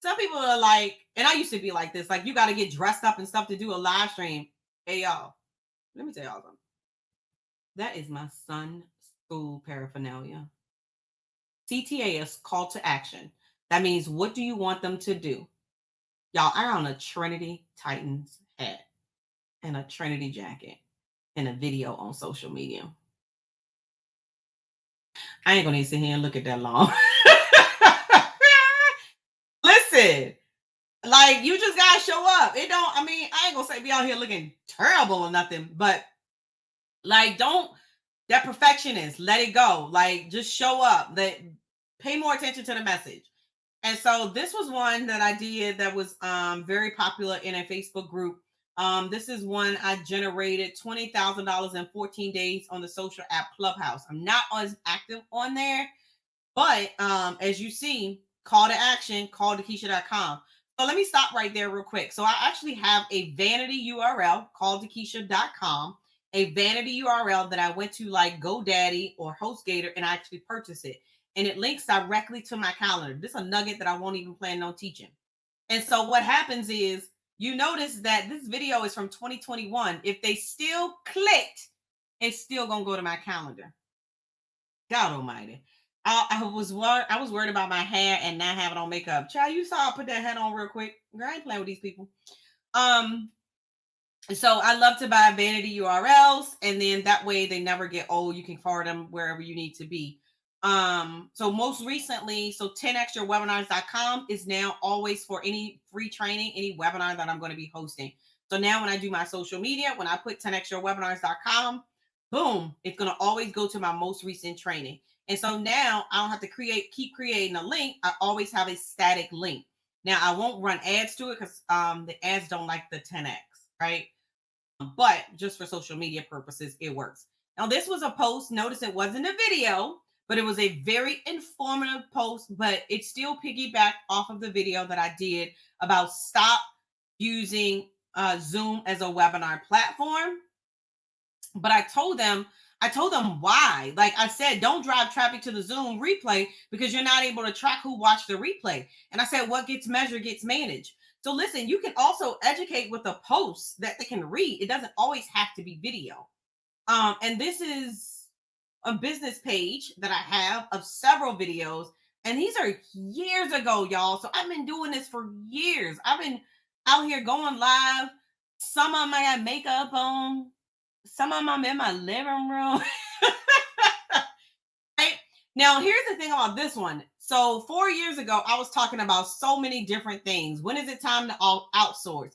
some people are like, and I used to be like this, like you got to get dressed up and stuff to do a live stream. Hey y'all, let me tell y'all something. That is my son's school paraphernalia. CTA is call to action. That means what do you want them to do? Y'all, I on a Trinity Titans hat and a Trinity jacket and a video on social media. I ain't gonna need to sit here and look at that long. Listen, like you just gotta show up. It don't, I mean, I ain't gonna say be out here looking terrible or nothing, but like don't that perfectionist, let it go. Like just show up. That pay more attention to the message. And so this was one that I did that was very popular in a Facebook group. This is one I generated $20,000 in 14 days on the social app Clubhouse. I'm not as active on there, but as you see, call to action, call DeKesha.com. So let me stop right there real quick. So I actually have a vanity URL called DeKesha.com, a vanity URL that I went to like GoDaddy or HostGator and I actually purchased it. And it links directly to my calendar. This is a nugget that I won't even plan on teaching. And so what happens is you notice that this video is from 2021. If they still clicked, it's still gonna go to my calendar. God Almighty. I was worried about my hair and not having on makeup. Child, you saw I put that hat on real quick. Girl, I ain't playing with these people. So I love to buy vanity URLs, and then that way they never get old. You can forward them wherever you need to be. So most recently, so 10extrawebinars.com is now always for any free training, any webinar that I'm going to be hosting. So now when I do my social media, when I put 10extrawebinars.com, boom, it's going to always go to my most recent training. And so now I don't have to keep creating a link. I always have a static link. Now I won't run ads to it because the ads don't like the 10x, right? But just for social media purposes, it works. Now, this was a post. Notice it wasn't a video, but it was a very informative post, but it still piggybacked off of the video that I did about stop using Zoom as a webinar platform. But I told them why. Like I said, don't drive traffic to the Zoom replay because you're not able to track who watched the replay. And I said, what gets measured gets managed. So listen, you can also educate with a post that they can read. It doesn't always have to be video. And this is a business page that I have of several videos. And these are years ago, y'all. So I've been doing this for years. I've been out here going live. Some of them I got makeup on. Some of them I'm in my living room. Right? Now, here's the thing about this one. So 4 years ago, I was talking about so many different things. When is it time to outsource?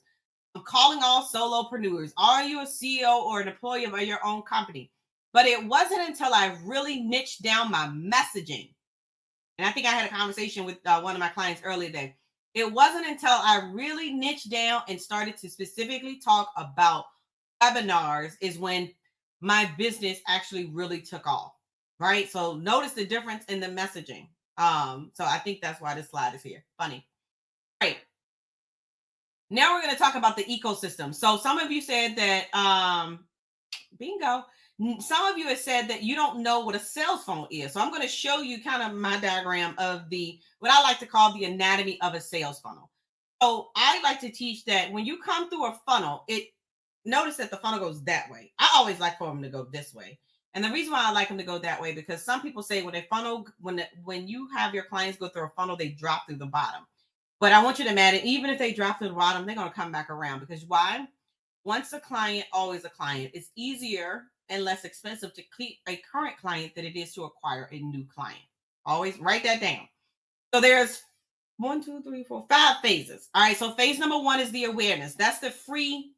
I'm calling all solopreneurs. Are you a CEO or an employee of your own company? But it wasn't until I really niched down my messaging. And I think I had a conversation with one of my clients earlier today. It wasn't until I really niched down and started to specifically talk about webinars is when my business actually really took off. Right. So notice the difference in the messaging. So I think that's why this slide is here. Funny. Right. Now we're going to talk about the ecosystem. So some of you said that bingo. Some of you have said that you don't know what a sales funnel is. So I'm going to show you kind of my diagram of the what I like to call the anatomy of a sales funnel. So I like to teach that when you come through a funnel, it notice that the funnel goes that way. I always like for them to go this way. And the reason why I like them to go that way, because some people say when a funnel, when you have your clients go through a funnel, they drop through the bottom. But I want you to imagine, even if they drop to the bottom, they're going to come back around because why? Once a client, always a client. It's easier and less expensive to keep a current client than it is to acquire a new client. Always write that down. So there's 5 phases. All right. So phase number 1 is the awareness. That's the free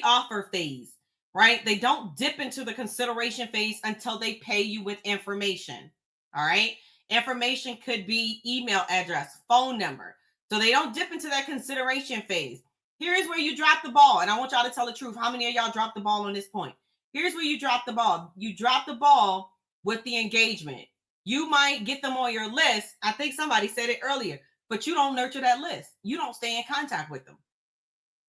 offer phase, right? They don't dip into the consideration phase until they pay you with information. All right. Information could be email address, phone number. So they don't dip into that consideration phase. Here's where you drop the ball. And I want y'all to tell the truth. How many of y'all dropped the ball on this point? Here's where you drop the ball. You drop the ball with the engagement. You might get them on your list. I think somebody said it earlier, but you don't nurture that list. You don't stay in contact with them.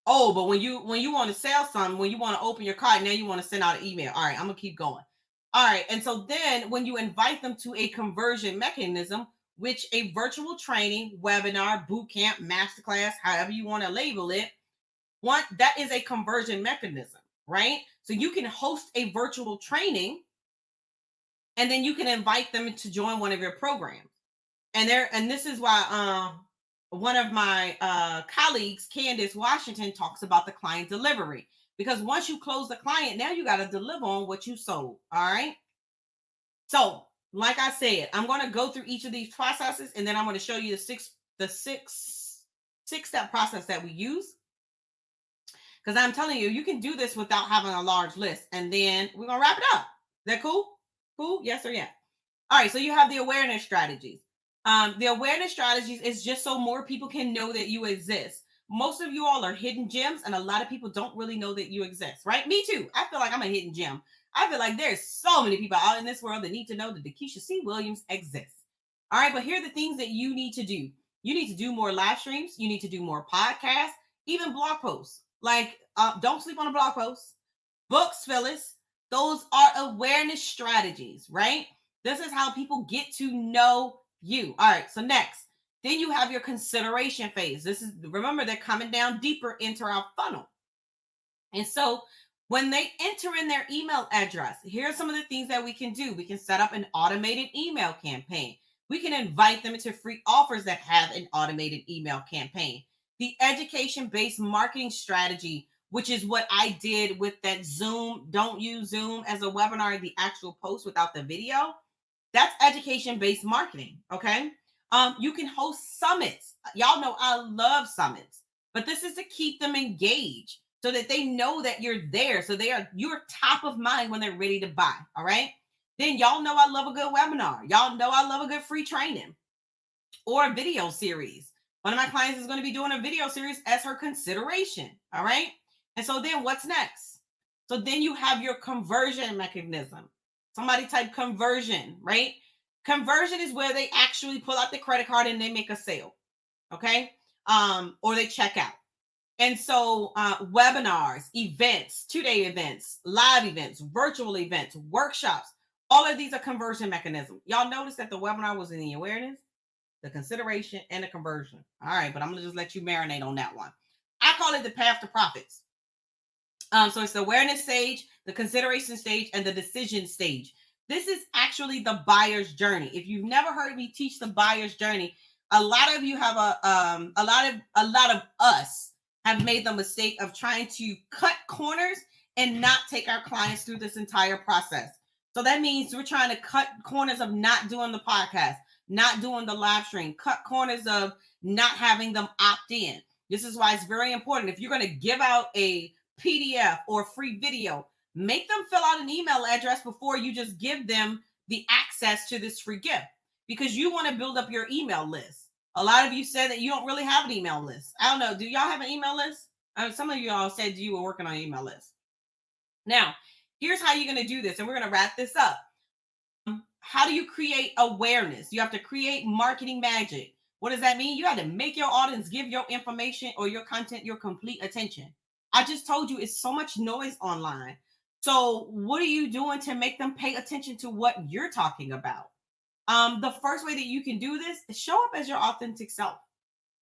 Oh, but when you want to sell something, when you want to open your cart, now you want to send out an email. All right, I'm gonna keep going. All right, and so then when you invite them to a conversion mechanism, which a virtual training, webinar, boot camp, masterclass, however you want to label it, that is a conversion mechanism, right? So you can host a virtual training, and then you can invite them to join one of your programs. And this is why one of my colleagues, Candace Washington, talks about the client delivery, because once you close the client, now you got to deliver on what you sold. All right. So like I said, I'm going to go through each of these processes, and then I'm going to show you the six step process that we use, because I'm telling you, you can do this without having a large list. And then we're going to wrap it up. Is that cool? Yes or yes? All right, so you have the awareness strategies. The awareness strategies is just so more people can know that you exist. Most of you all are hidden gems, and a lot of people don't really know that you exist, right? Me too. I feel like I'm a hidden gem. I feel like there's so many people out in this world that need to know that DeKesha C. Williams exists. All right, but here are the things that you need to do. You need to do more live streams. You need to do more podcasts, even blog posts. Like, don't sleep on a blog post. Books, Phyllis. Those are awareness strategies, right? This is how people get to know you. All right, so next, then you have your consideration phase. Remember, they're coming down deeper into our funnel. And so when they enter in their email address, here are some of the things that we can do. We can set up an automated email campaign. We can invite them into free offers that have an automated email campaign. The education-based marketing strategy, which is what I did with that Zoom. Don't use Zoom as a webinar, the actual post without the video. That's education-based marketing. Okay. You can host summits. Y'all know I love summits, but this is to keep them engaged so that they know that you're there. So you're top of mind when they're ready to buy. All right. Then y'all know I love a good webinar. Y'all know I love a good free training or a video series. One of my clients is going to be doing a video series as her consideration. All right. And so then what's next? So then you have your conversion mechanism. Somebody type conversion, right? Conversion is where they actually pull out the credit card and they make a sale. Okay. Or they check out. And so webinars, events, 2-day events, live events, virtual events, workshops, all of these are conversion mechanisms. Y'all notice that the webinar was in the awareness, the consideration, and the conversion. All right, but I'm going to just let you marinate on that one. I call it the path to profits. So it's the awareness stage, the consideration stage, and the decision stage. This is actually the buyer's journey. If you've never heard me teach the buyer's journey, a lot of you have a lot of us have made the mistake of trying to cut corners and not take our clients through this entire process. So that means we're trying to cut corners of not doing the podcast, not doing the live stream, cut corners of not having them opt in. This is why it's very important. If you're going to give out a PDF or free video, make them fill out an email address before you just give them the access to this free gift, because you want to build up your email list. A lot of you said that you don't really have an email list. I don't know. Do y'all have an email list? Some of you all said you were working on an email list. Now, here's how you're going to do this, and we're going to wrap this up. How do you create awareness? You have to create marketing magic. What does that mean? You have to make your audience give your information or your content your complete attention. I just told you it's so much noise online. So what are you doing to make them pay attention to what you're talking about? The first way that you can do this is show up as your authentic self.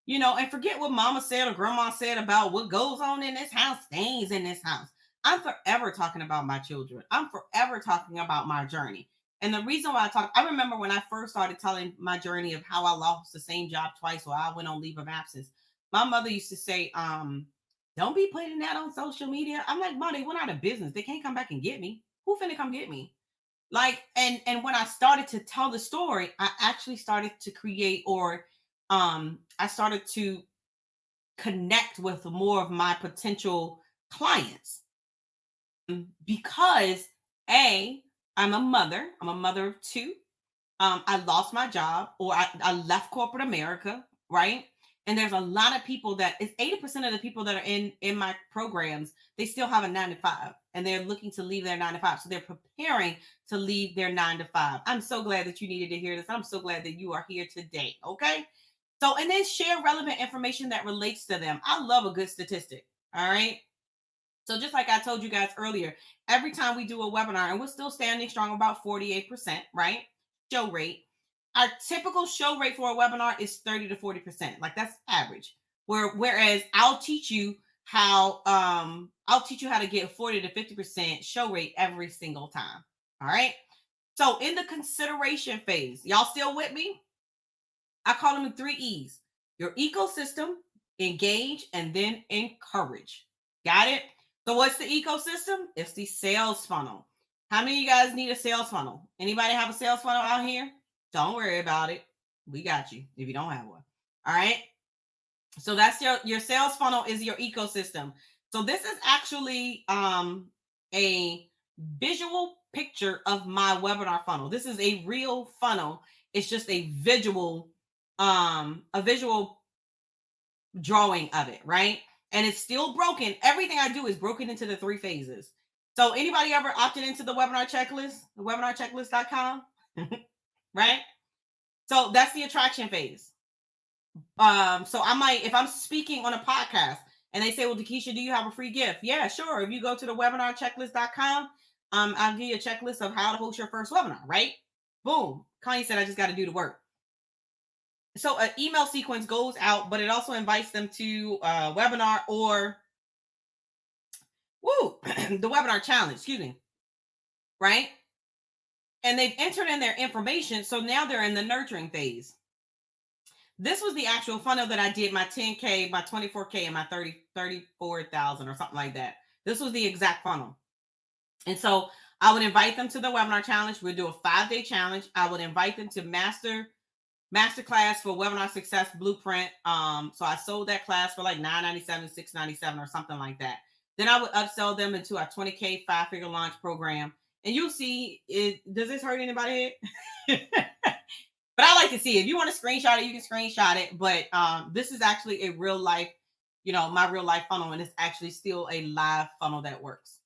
And forget what mama said or grandma said about what goes on in this house stays in this house. I'm forever talking about my children. I'm forever talking about my journey. And the reason why I remember when I first started telling my journey of how I lost the same job twice or I went on leave of absence. My mother used to say, don't be putting that on social media. I'm like, Mom, they went out of business. They can't come back and get me. Who finna come get me? Like, and when I started to tell the story, I actually started to create, or I started to connect with more of my potential clients, because I'm a mother of two. I lost my job, or I left corporate America, right? And there's a lot of people that it's 80% of the people that are in my programs, they still have a 9 to 5 and they're looking to leave their 9 to 5. So they're preparing to leave their 9 to 5. I'm so glad that you needed to hear this. I'm so glad that you are here today. Okay. So, and then share relevant information that relates to them. I love a good statistic. All right. So just like I told you guys earlier, every time we do a webinar, and we're still standing strong about 48%, right? Show rate. Our typical show rate for a webinar is 30 to 40%. Like, that's average. Whereas I'll teach you how to get 40 to 50% show rate every single time. All right. So in the consideration phase, y'all still with me? I call them the 3 E's: your ecosystem, engage, and then encourage. Got it? So what's the ecosystem? It's the sales funnel. How many of you guys need a sales funnel? Anybody have a sales funnel out here? Don't worry about it. We got you if you don't have one. All right. So that's your sales funnel is your ecosystem. So this is actually a visual picture of my webinar funnel. This is a real funnel. It's just a visual drawing of it, right? And it's still broken. Everything I do is broken into the 3 phases. So anybody ever opted into the webinar checklist, the webinarchecklist.com, right? So that's the attraction phase. So I might, if I'm speaking on a podcast and they say, well, DeKesha, do you have a free gift? Yeah, sure. If you go to the webinarchecklist.com, I'll give you a checklist of how to host your first webinar, right? Boom. Connie said, I just got to do the work. So an email sequence goes out, but it also invites them to a webinar or the webinar challenge, excuse me, right? And they've entered in their information. So now they're in the nurturing phase. This was the actual funnel that I did my 10K, my 24K, and my 34,000 or something like that. This was the exact funnel. And so I would invite them to the webinar challenge. We'd do a 5-day challenge. I would invite them to masterclass for webinar success blueprint. So I sold that class for like $997, $697 or something like that. Then I would upsell them into our 20K 5-figure launch program. And you'll see it. Does this hurt anybody? But I like to see it. If you want to screenshot it, you can screenshot it. But this is actually a real life, my real life funnel. And it's actually still a live funnel that works.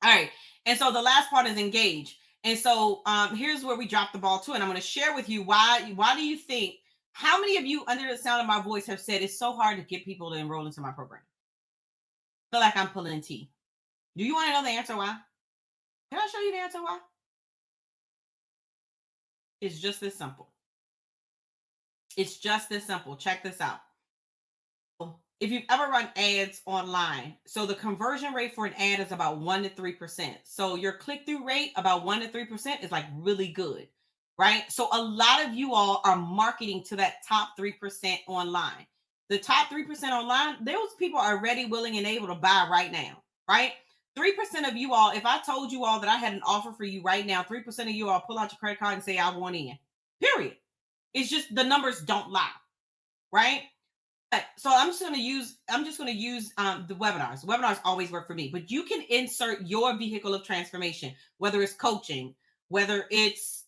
All right. And so the last part is engage. And so here's where we drop the ball too. And I'm going to share with you why do you think, how many of you under the sound of my voice have said it's so hard to get people to enroll into my program? I feel like I'm pulling teeth. Do you want to know the answer why? Can I show you the answer why? It's just this simple. It's just this simple. Check this out. If you've ever run ads online, so the conversion rate for an ad is about 1 to 3%. So your click-through rate, about 1 to 3%, is like really good, right? So a lot of you all are marketing to that top 3% online. The top 3% online, those people are ready, willing, and able to buy right now. right? 3% of you all, if I told you all that I had an offer for you right now, 3% of you all pull out your credit card and say, I want in. Period. It's just the numbers don't lie, right? So I'm just going to use the webinars. Webinars always work for me, but you can insert your vehicle of transformation, whether it's coaching, whether it's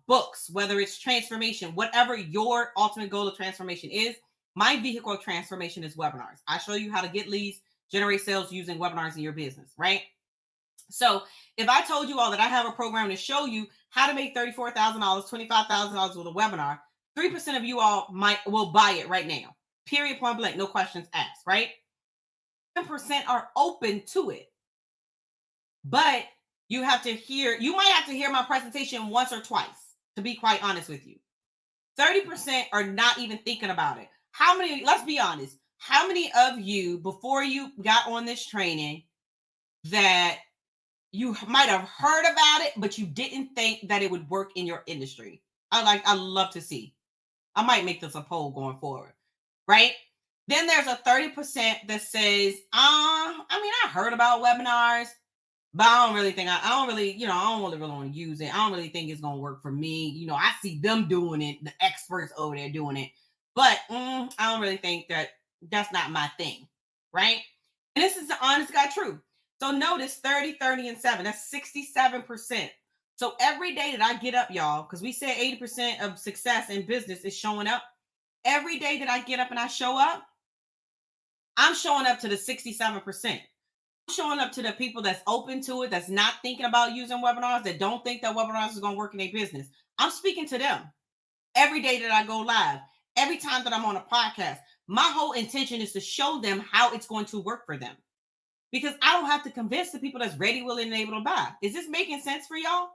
books, whether it's transformation, whatever your ultimate goal of transformation is. My vehicle of transformation is webinars. I show you how to get leads, generate sales using webinars in your business, right? So if I told you all that I have a program to show you how to make $34,000, $25,000 with a webinar, 3% of you all will buy it right now. Period, point blank, no questions asked, right? 10% are open to it. But you might have to hear my presentation once or twice, to be quite honest with you. 30% are not even thinking about it. Let's be honest, how many of you, before you got on this training, that you might have heard about it, but you didn't think that it would work in your industry? I love to see. I might make this a poll going forward, right? Then there's a 30% that says, I heard about webinars, but I don't really think I don't really want to use it. I don't really think it's going to work for me. I see them doing it, the experts over there doing it, but I don't really think that's not my thing, right? And this is the honest God truth. So notice 30, 30, and 7. That's 67%. So every day that I get up, y'all, because we said 80% of success in business is showing up. Every day that I get up and I show up, I'm showing up to the 67%. I'm showing up to the people that's open to it, that's not thinking about using webinars, that don't think that webinars is going to work in their business. I'm speaking to them every day that I go live, every time that I'm on a podcast. My whole intention is to show them how it's going to work for them, because I don't have to convince the people that's ready, willing, and able to buy. Is this making sense for y'all?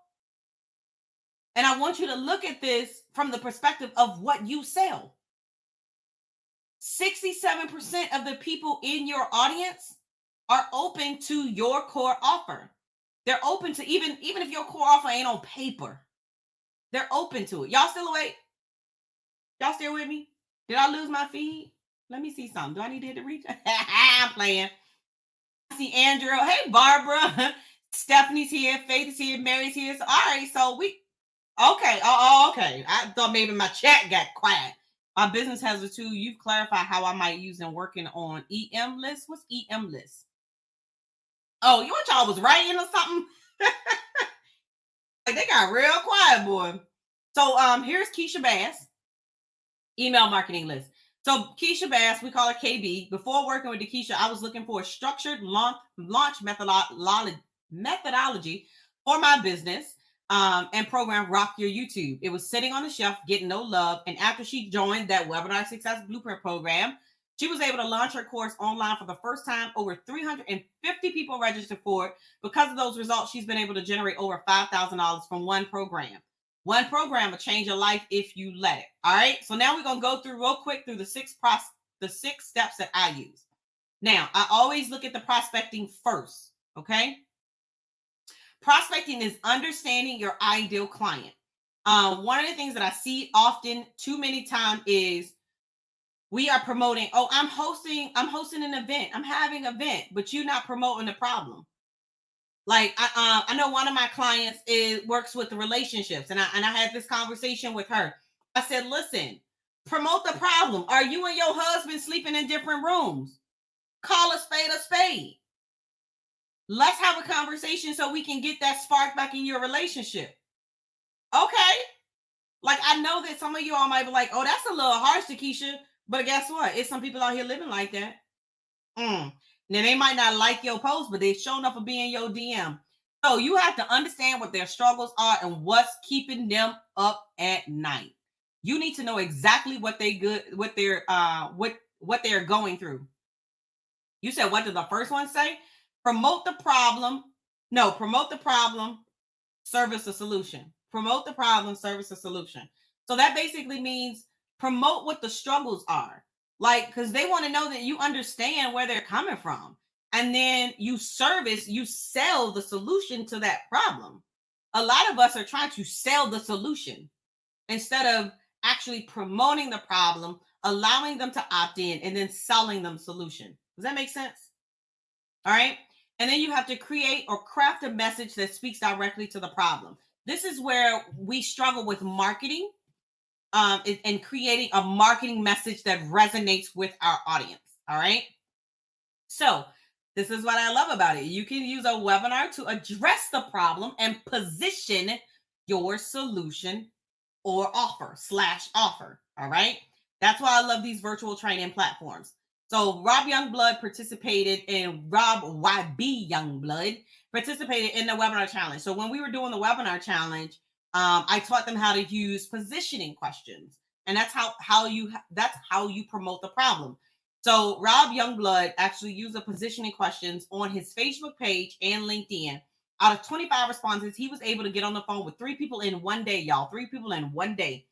And I want you to look at this from the perspective of what you sell. 67% of the people in your audience are open to your core offer. They're open to, even if your core offer ain't on paper, they're open to it. Y'all still awake? Y'all still with me? Did I lose my feed? Let me see something. Do I need to hit the reach? I'm playing. I see Andrew. Hey, Barbara. Stephanie's here. Faith is here. Mary's here. So, all right. So okay. Okay. I thought maybe my chat got quiet. My business has a tool. You've clarified how I might use them working on EM lists. What's EM lists? Oh, you want y'all was writing or something? Like, they got real quiet, boy. So here's Keisha Bass, email marketing list. So Keisha Bass, we call her KB. Before working with DeKesha, I was looking for a structured launch methodology for my business and program Rock Your YouTube. It was sitting on the shelf, getting no love. And after she joined that Webinar Success Blueprint program, she was able to launch her course online for the first time. Over 350 people registered for it. Because of those results, she's been able to generate over $5,000 from one program. One program will change your life if you let it. All right. So now we're going to go through real quick through the six steps that I use. Now, I always look at the prospecting first. Okay. Prospecting is understanding your ideal client. One of the things that I see often too many times is we are promoting, I'm hosting an event. I'm having an event, but you're not promoting the problem. Like I know one of my clients works with the relationships, and I had this conversation with her. I said, listen, promote the problem. Are you and your husband sleeping in different rooms? Call a spade a spade. Let's have a conversation so we can get that spark back in your relationship. Okay. Like, I know that some of you all might be like, oh, that's a little harsh, DeKesha. But guess what? It's some people out here living like that. Now, they might not like your post, but they've shown up for being your DM. So you have to understand what their struggles are and what's keeping them up at night. You need to know exactly what they're going through. You said, what did the first one say? Promote the problem, service a solution. Promote the problem, service a solution. So that basically means promote what the struggles are. Like, because they want to know that you understand where they're coming from. And then you sell the solution to that problem. A lot of us are trying to sell the solution instead of actually promoting the problem, allowing them to opt in, and then selling them solution. Does that make sense? All right. And then you have to create or craft a message that speaks directly to the problem. This is where we struggle with marketing, and creating a marketing message that resonates with our audience. All right. So, this is what I love about it. You can use a webinar to address the problem and position your solution or offer. All right. That's why I love these virtual training platforms. So Rob Youngblood participated in Rob YB Youngblood participated in the webinar challenge. So when we were doing the webinar challenge, I taught them how to use positioning questions, and that's how you promote the problem. So Rob Youngblood actually used the positioning questions on his Facebook page and LinkedIn. Out of 25 responses, he was able to get on the phone with 3 people in one day, y'all. 3 people in one day.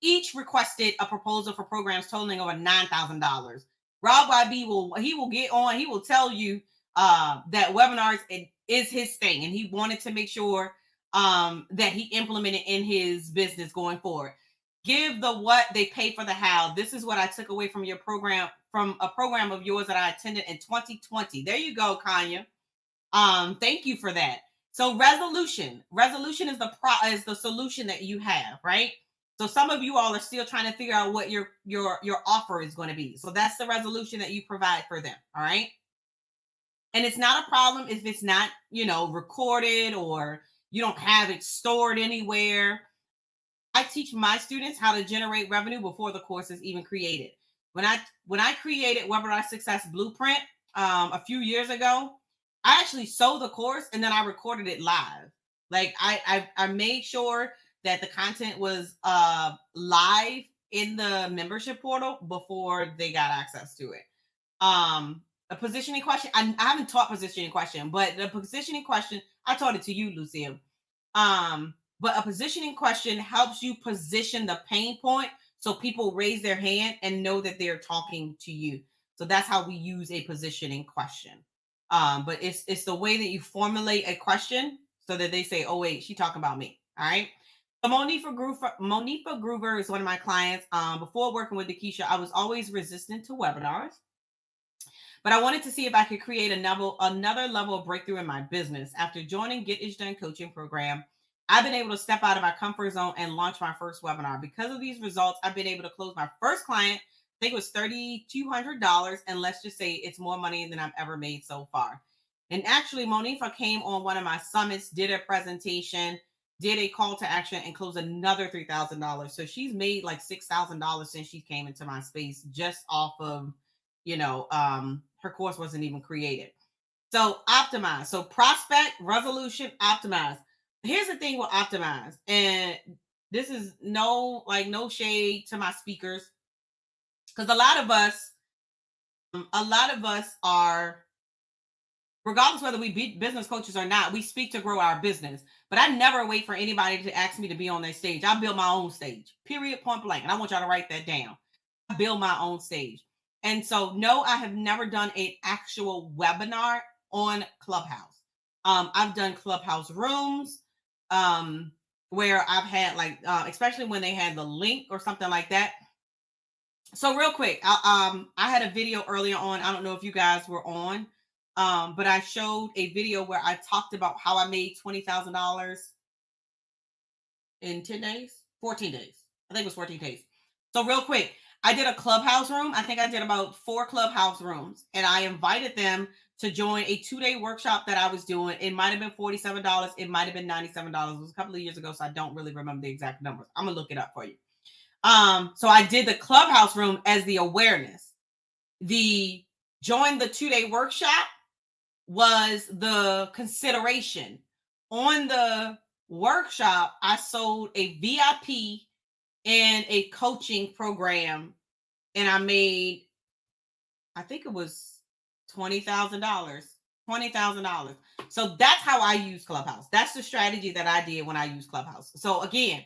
Each requested a proposal for programs totaling over $9,000. Rob YB will get on. He will tell you that webinars is his thing, and he wanted to make sure that he implemented in his business going forward. Give the what, they pay for the how. This is what I took away from your program, from a program of yours that I attended in 2020. There you go, Kanya. Thank you for that. So resolution is the solution that you have, right? So some of you all are still trying to figure out what your offer is going to be. So that's the resolution that you provide for them. All right. And it's not a problem if it's not, recorded, or you don't have it stored anywhere. I teach my students how to generate revenue before the course is even created. When I created Webinar Success Blueprint a few years ago, I actually sold the course and then I recorded it live. Like I made sure that the content was live in the membership portal before they got access to it. A positioning question. I haven't taught positioning question, but the positioning question, I taught it to you, Lucille. But a positioning question helps you position the pain point so people raise their hand and know that they're talking to you. So that's how we use a positioning question. But it's the way that you formulate a question so that they say, "Oh wait, she talking about me." All right. So Monifa Groover is one of my clients. Before working with DeKesha, I was always resistant to webinars, but I wanted to see if I could create another level of breakthrough in my business. After joining Get It Done coaching program, I've been able to step out of my comfort zone and launch my first webinar. Because of these results, I've been able to close my first client. I think it was $3,200. And let's just say it's more money than I've ever made so far. And actually, Monifa came on one of my summits, did a presentation, did a call to action, and closed another $3,000. So she's made like $6,000 since she came into my space just off of, her course wasn't even created. So optimize. So prospect, resolution, optimize. Here's the thing with optimize, and this is no shade to my speakers, because a lot of us are, regardless whether we be business coaches or not, we speak to grow our business. But I never wait for anybody to ask me to be on their stage. I build my own stage, period, point blank. And I want y'all to write that down. I build my own stage. And so, no, I have never done an actual webinar on Clubhouse. I've done Clubhouse rooms where I've had especially when they had the link or something like that. So real quick, I had a video earlier on. I don't know if you guys were on, but I showed a video where I talked about how I made $20,000 in 10 days, 14 days. I think it was 14 days. So real quick, I did a Clubhouse room. I think I did about 4 Clubhouse rooms, and I invited them to join a 2-day workshop that I was doing. It might have been $47. It might have been $97. It was a couple of years ago, so I don't really remember the exact numbers. I'm gonna look it up for you. So I did the Clubhouse room as the awareness. The join the 2-day workshop was the consideration. On the workshop, I sold a VIP and a coaching program, and I made, I think it was $20,000. So that's how I use Clubhouse. That's the strategy that I did when I used Clubhouse. So again,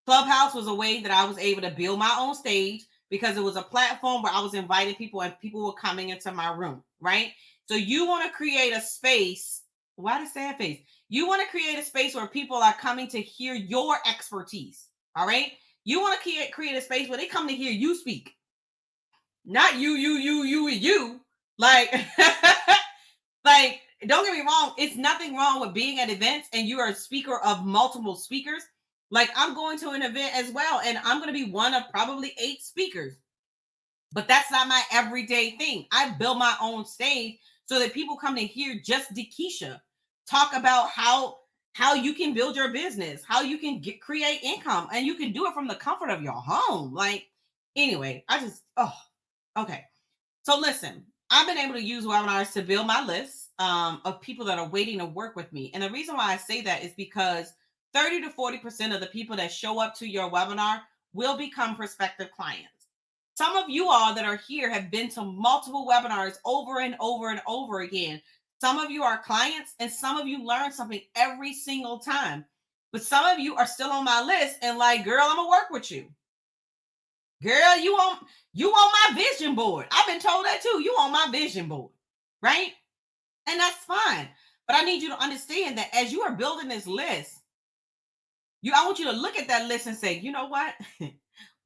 Clubhouse was a way that I was able to build my own stage, because it was a platform where I was inviting people and people were coming into my room, right? So you want to create a space. Why the sad face? You want to create a space where people are coming to hear your expertise, all right? You want to create a space where they come to hear you speak, not you. Like, like don't get me wrong, it's nothing wrong with being at events and you are a speaker of multiple speakers. Like I'm going to an event as well, and I'm going to be one of probably 8 speakers. But that's not my everyday thing. I build my own stage so that people come to hear just DeKesha talk about how you can build your business, how you can create income, and you can do it from the comfort of your home. Like anyway, okay. So listen, I've been able to use webinars to build my list of people that are waiting to work with me. And the reason why I say that is because 30 to 40% of the people that show up to your webinar will become prospective clients. Some of you all that are here have been to multiple webinars over and over and over again. Some of you are clients and some of you learn something every single time. But some of you are still on my list and like, girl, I'm gonna work with you. Girl, you on my vision board. I've been told that too. You on my vision board, right? And that's fine. But I need you to understand that as you are building this list, I want you to look at that list and say, you know what?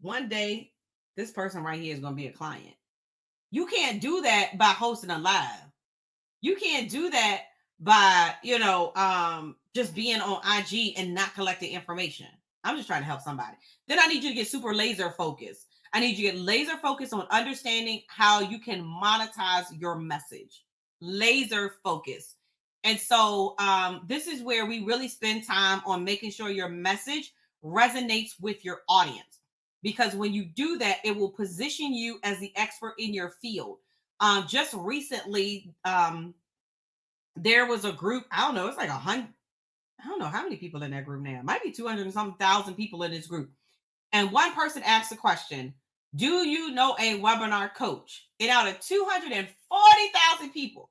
One day, this person right here is going to be a client. You can't do that by hosting a live. You can't do that by, just being on IG and not collecting information. I'm just trying to help somebody. Then I need you to get super laser focused. I need you to get laser focused on understanding how you can monetize your message. Laser focused. And so this is where we really spend time on making sure your message resonates with your audience. Because when you do that, it will position you as the expert in your field. Just recently, there was a group, I don't know, it's like 100, I don't know how many people in that group now. It might be 200 and some thousand people in this group. And one person asked the question, do you know a webinar coach? And out of 240,000 people,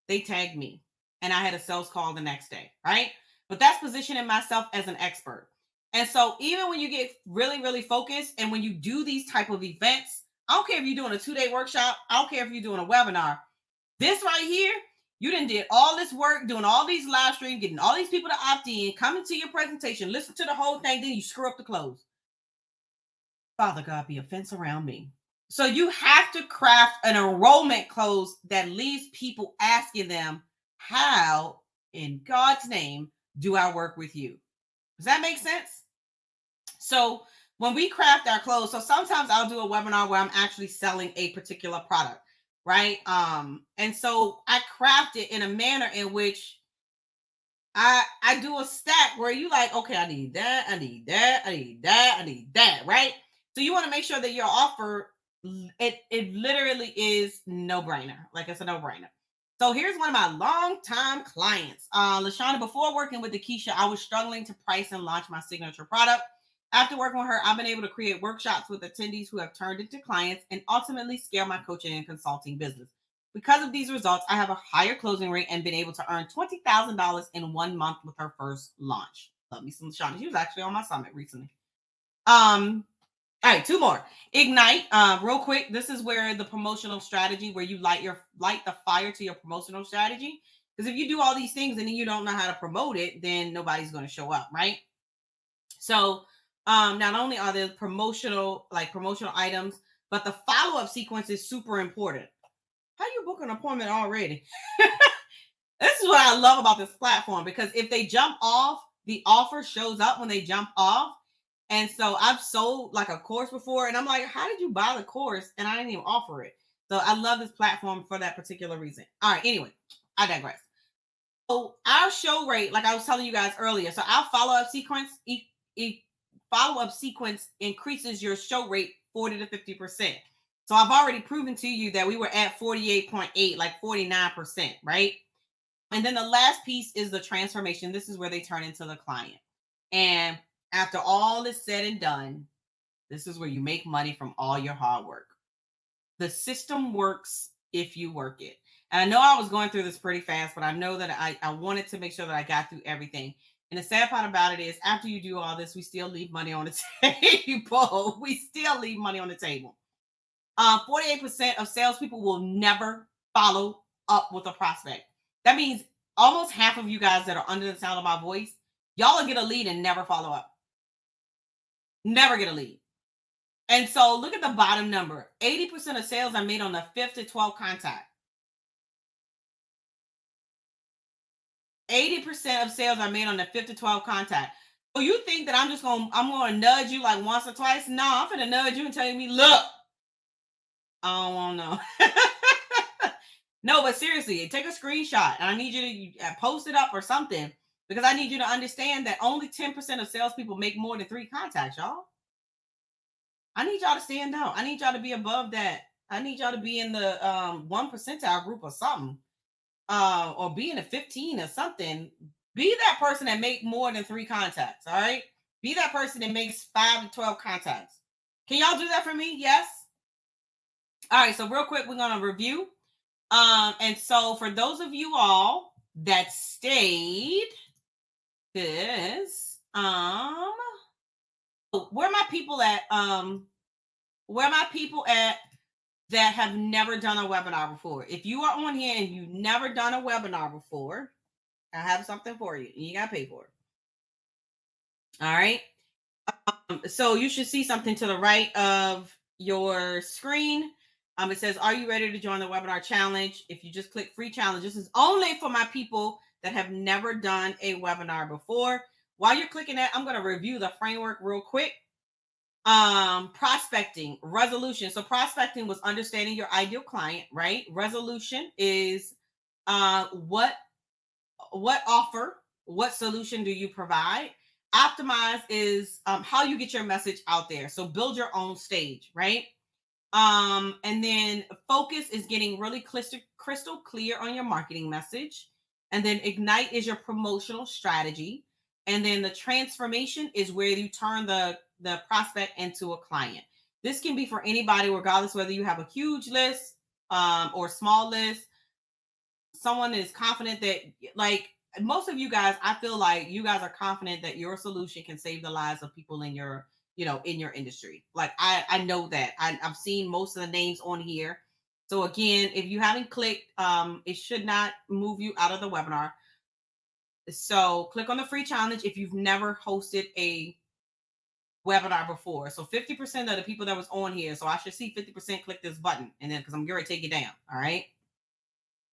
they tagged me. And I had a sales call the next day, right? But that's positioning myself as an expert. And so even when you get really, really focused and when you do these type of events, I don't care if you're doing a 2-day workshop. I don't care if you're doing a webinar. This right here, you done did all this work, doing all these live streams, getting all these people to opt in, coming to your presentation, listen to the whole thing, then you screw up the close. Father God, be a fence around me. So you have to craft an enrollment close that leaves people asking them, how in God's name do I work with you? Does that make sense? So when we craft our close, so sometimes I'll do a webinar where I'm actually selling a particular product, right? And so I craft it in a manner in which I do a stack where you like, okay, I need that, I need that, I need that, I need that, right? So you want to make sure that your offer, it literally is no brainer. Like it's a no brainer. So here's one of my longtime clients, Lashana. Before working with DeKesha, I was struggling to price and launch my signature product. After working with her, I've been able to create workshops with attendees who have turned into clients and ultimately scale my coaching and consulting business. Because of these results, I have a higher closing rate and been able to earn $20,000 in 1 month with her first launch. Love me some Lashana. She was actually on my summit recently. All right, 2 more. Ignite. Real quick, this is where the promotional strategy, where you light the fire to your promotional strategy. Because if you do all these things and then you don't know how to promote it, then nobody's going to show up, right? So not only are there promotional items, but the follow-up sequence is super important. How you book an appointment already? This is what I love about this platform, because if they jump off, the offer shows up when they jump off. And so I've sold like a course before, and I'm like, how did you buy the course? And I didn't even offer it. So I love this platform for that particular reason. All right, anyway, I digress. So our show rate, like I was telling you guys earlier, so our follow-up sequence increases your show rate 40 to 50%. So I've already proven to you that we were at 48.8, like 49%, right? And then the last piece is the transformation. This is where they turn into the client. And after all is said and done, this is where you make money from all your hard work. The system works if you work it. And I know I was going through this pretty fast, but I know that I wanted to make sure that I got through everything. And the sad part about it is, after you do all this, we still leave money on the table. We still leave money on the table. 48% of salespeople will never follow up with a prospect. That means almost half of you guys that are under the sound of my voice, y'all will get a lead and never follow up. Never get a lead. And so look at the bottom number. 80% of sales are made on the 5th to 12th contact. 80% of sales are made on the 5th to 12 contact. So you think that I'm gonna nudge you like once or twice? No, I'm gonna nudge you and tell me, look, I don't want to know. No, but seriously, take a screenshot and I need you to post it up or something because I need you to understand that only 10% of salespeople make more than 3 contacts, y'all. I need y'all to stand out. I need y'all to be above that. I need y'all to be in the 1 percentile group or something, or be in the 15 or something. Be that person that make more than 3 contacts. All right. Be that person that makes 5 to 12 contacts. Can y'all do that for me? Yes. All right. So real quick, we're gonna review. And so for those of you all that stayed, this where my people at? Where my people at that have never done a webinar before? If you are on here and you've never done a webinar before, I have something for you. You gotta pay for it. All right. So you should see something to the right of your screen. It says, "Are you ready to join the webinar challenge?" If you just click free challenge, this is only for my people that have never done a webinar before. While you're clicking that, I'm going to review the framework real quick. Prospecting, resolution. So prospecting was understanding your ideal client, right? Resolution is what offer, what solution do you provide? Optimize is how you get your message out there. So build your own stage, right? And then focus is getting really crystal clear on your marketing message. And then ignite is your promotional strategy. And then the transformation is where you turn the prospect into a client. This can be for anybody, regardless whether you have a huge list or a small list. Someone is confident that, like most of you guys, I feel like you guys are confident that your solution can save the lives of people in your, in your industry. Like I know that I've seen most of the names on here. So again, if you haven't clicked, it should not move you out of the webinar. So click on the free challenge if you've never hosted a webinar before. So 50% of the people that was on here, so I should see 50% click this button, and then because I'm going to take it down. All right.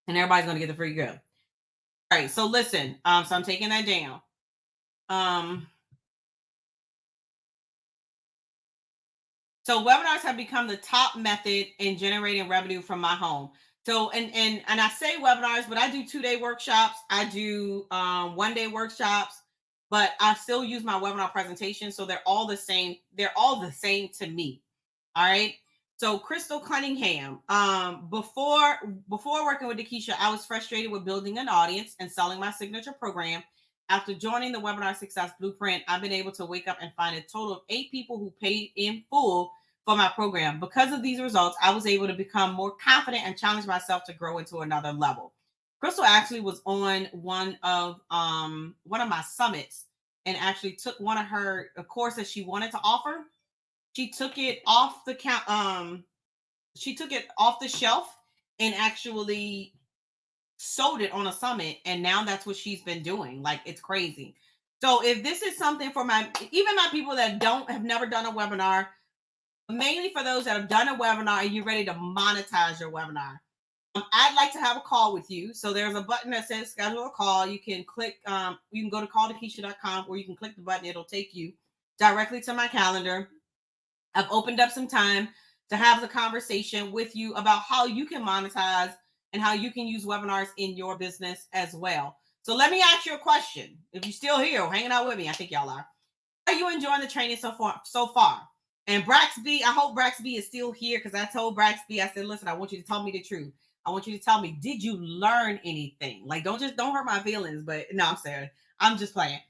And everybody's going to get the free go. All right, so listen, so I'm taking that down. So webinars have become the top method in generating revenue from my home. So and I say webinars, but I do 2-day workshops. I do 1-day workshops, but I still use my webinar presentation. So they're all the same. They're all the same to me. All right. So Crystal Cunningham, before working with DeKesha, I was frustrated with building an audience and selling my signature program. After joining the Webinar Success Blueprint, I've been able to wake up and find a total of 8 people who paid in full for my program. Because of these results, I was able to become more confident and challenge myself to grow into another level. Crystal actually was on one of my summits and actually took one of her courses she wanted to offer. She took it off the she took it off the shelf and actually sold it on a summit, and now that's what she's been doing. Like, it's crazy. So if this is something for even my people that have never done a webinar, mainly for those that have done a webinar and you're ready to monetize your webinar, I'd like to have a call with you. So there's a button that says schedule a call. You can click, you can go to calldekesha.com, or you can click the button. It'll take you directly to my calendar. I've opened up some time to have the conversation with you about how you can monetize and how you can use webinars in your business as well. So let me ask you a question. If you're still here hanging out with me, I think y'all are you enjoying the training so far? And Braxby, I hope Braxby is still here, because I told Braxby, I said, listen, I want you to tell me the truth. I want you to tell me, did you learn anything? Like, don't hurt my feelings. But no, I'm saying, I'm just playing.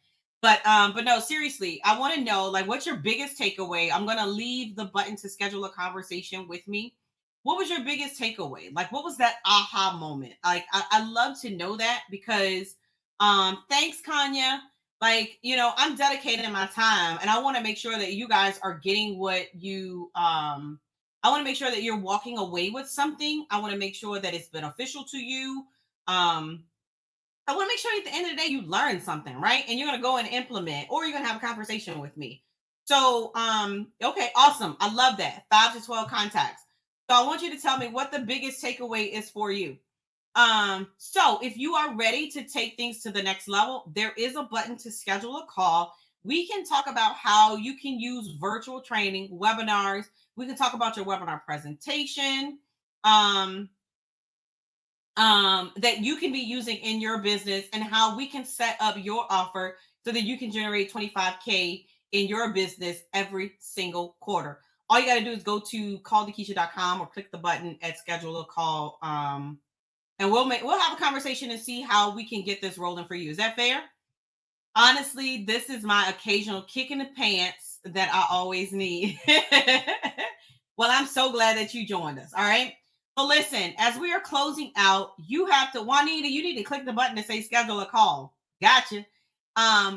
But no, seriously, I want to know, like, what's your biggest takeaway? I'm going to leave the button to schedule a conversation with me. What was your biggest takeaway? Like, what was that aha moment? Like, I love to know that, because thanks, Kanya. Like, I'm dedicating my time, and I want to make sure that you guys are getting what you I want to make sure that you're walking away with something. I want to make sure that it's beneficial to you. I want to make sure at the end of the day you learn something, right? And you're going to go and implement, or you're going to have a conversation with me. So, okay, awesome. I love that. 5 to 12 contacts. So I want you to tell me what the biggest takeaway is for you. So if you are ready to take things to the next level, there is a button to schedule a call. We can talk about how you can use virtual training, webinars. We can talk about your webinar presentation. That you can be using in your business and how we can set up your offer so that you can generate 25K in your business every single quarter. All you got to do is go to calldekesha.com or click the button at schedule a call. And we'll have a conversation and see how we can get this rolling for you. Is that fair? Honestly, this is my occasional kick in the pants that I always need. Well, I'm so glad that you joined us. All right. So listen, as we are closing out, you have to, Juanita, you need to click the button to say schedule a call. Gotcha.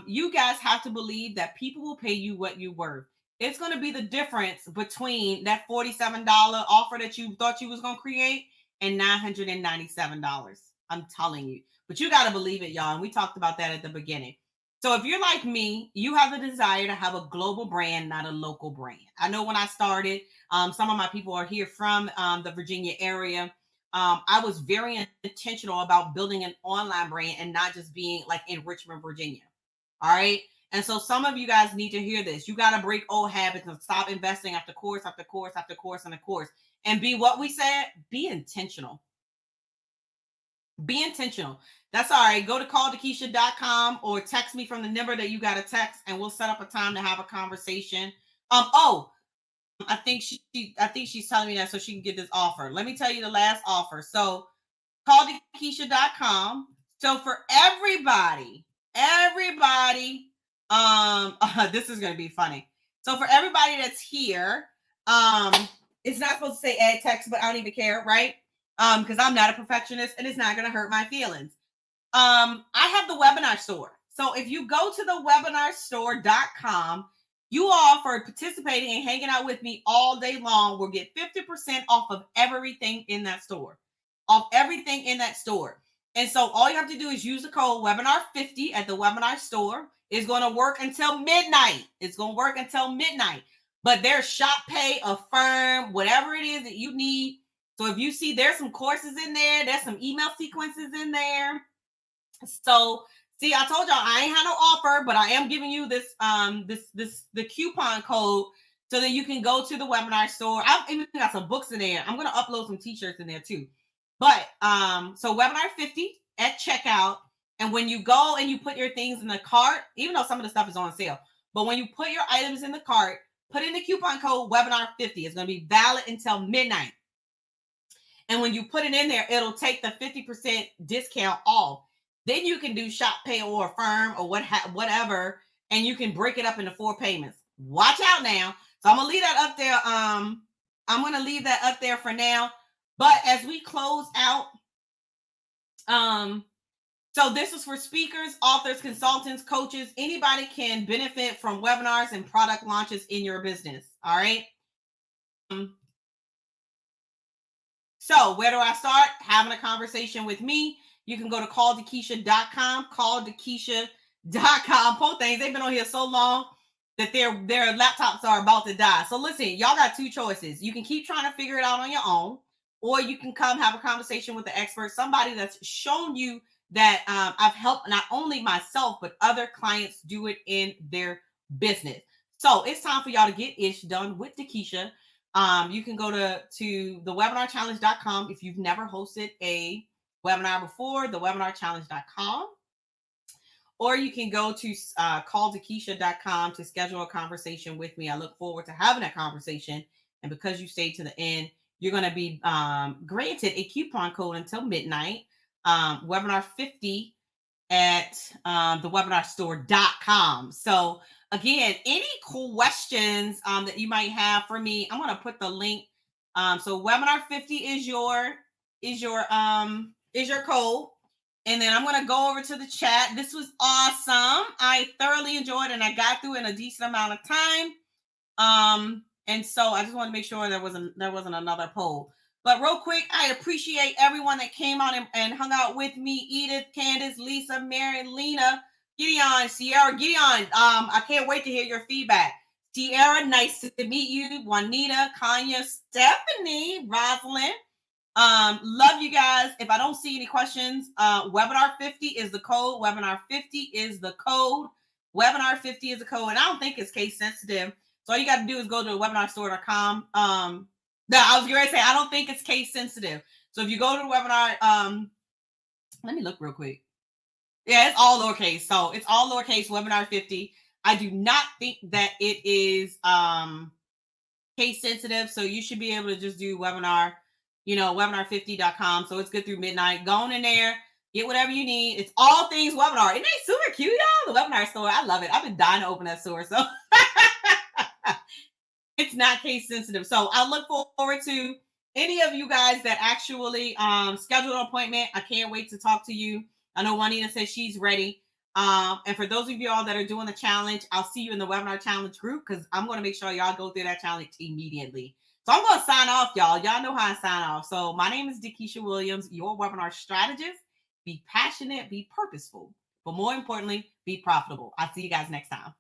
You guys have to believe that people will pay you what you're worth. It's going to be the difference between that $47 offer that you thought you was going to create and $997. I'm telling you. But you got to believe it, y'all. And we talked about that at the beginning. So if you're like me, you have the desire to have a global brand, not a local brand. I know when I started, some of my people are here from the Virginia area. I was very intentional about building an online brand and not just being like in Richmond, Virginia. All right. And so some of you guys need to hear this. You got to break old habits and stop investing after course, after course, after course, and a course. And be what we said, be intentional. Be intentional. That's all right. Go to calldekesha.com or text me from the number that you got to text, and we'll set up a time to have a conversation. I think she's telling me that so she can get this offer. Let me tell you the last offer. So calldekesha.com. So for everybody, this is going to be funny. So for everybody that's here, it's not supposed to say add text, but I don't even care, right? Because I'm not a perfectionist and it's not going to hurt my feelings. I have the webinar store. So if you go to the webinarstore.com, you all for participating and hanging out with me all day long will get 50% off of everything in that store. Off everything in that store. And so all you have to do is use the code webinar50 at the webinar store. It's going to work until midnight. It's going to work until midnight. But there's Shop Pay, Affirm, whatever it is that you need. So if you see there's some courses in there, there's some email sequences in there. So see, I told y'all I ain't had no offer, but I am giving you this the coupon code so that you can go to the webinar store. I've even got some books in there. I'm gonna upload some t-shirts in there too. But so webinar 50 at checkout. And when you go and you put your things in the cart, even though some of the stuff is on sale, but when you put your items in the cart, put in the coupon code webinar 50. It's gonna be valid until midnight. And when you put it in there, it'll take the 50% discount off. Then you can do Shop Pay or Affirm or whatever, and you can break it up into 4 payments. Watch out now. So I'm gonna leave that up there. I'm gonna leave that up there for now. But as we close out, so this is for speakers, authors, consultants, coaches. Anybody can benefit from webinars and product launches in your business. All right. So where do I start? Having a conversation with me. You can go to calldekesha.com, calldekesha.com. Poor things, they've been on here so long that their laptops are about to die. So listen, y'all got 2 choices. You can keep trying to figure it out on your own, or you can come have a conversation with the expert, somebody that's shown you that I've helped not only myself, but other clients do it in their business. So it's time for y'all to get ish done with DeKesha. You can go to thewebinarchallenge.com if you've never hosted a webinar before, thewebinarchallenge.com. Or you can go to calldekesha.com to schedule a conversation with me. I look forward to having that conversation. And because you stayed to the end, you're going to be granted a coupon code until midnight, webinar 50 at thewebinarstore.com. So again, any questions that you might have for me, I'm going to put the link. So webinar 50 is your code. And then I'm going to go over to the chat. This was awesome. I thoroughly enjoyed it and I got through in a decent amount of time. And so I just want to make sure there wasn't another poll. But real quick, I appreciate everyone that came on and hung out with me. Edith, Candace, Lisa, Mary, Lena, Gideon, Sierra, Gideon. I can't wait to hear your feedback. Sierra, nice to meet you. Juanita, Kanya, Stephanie, Rosalind, Love you guys. If I don't see any questions, webinar 50 is the code. Webinar 50 is the code. Webinar 50 is the code. And I don't think it's case sensitive. So all you got to do is go to webinarstore.com. No, I was going to say, I don't think it's case sensitive. So if you go to the webinar, let me look real quick. Yeah, it's all lowercase. So it's all lowercase, webinar 50. I do not think that it is case sensitive. So you should be able to just do webinar, webinar50.com. So it's good through midnight. Go on in there, get whatever you need. It's all things webinar. Isn't that super cute, y'all? The webinar store. I love it. I've been dying to open that store. So it's not case sensitive. So I look forward to any of you guys that actually schedule an appointment. I can't wait to talk to you. I know Juanita says she's ready. And for those of y'all that are doing the challenge, I'll see you in the webinar challenge group because I'm going to make sure y'all go through that challenge immediately. So I'm going to sign off, y'all. Y'all know how I sign off. So my name is DeKesha Williams, your webinar strategist. Be passionate, be purposeful, but more importantly, be profitable. I'll see you guys next time.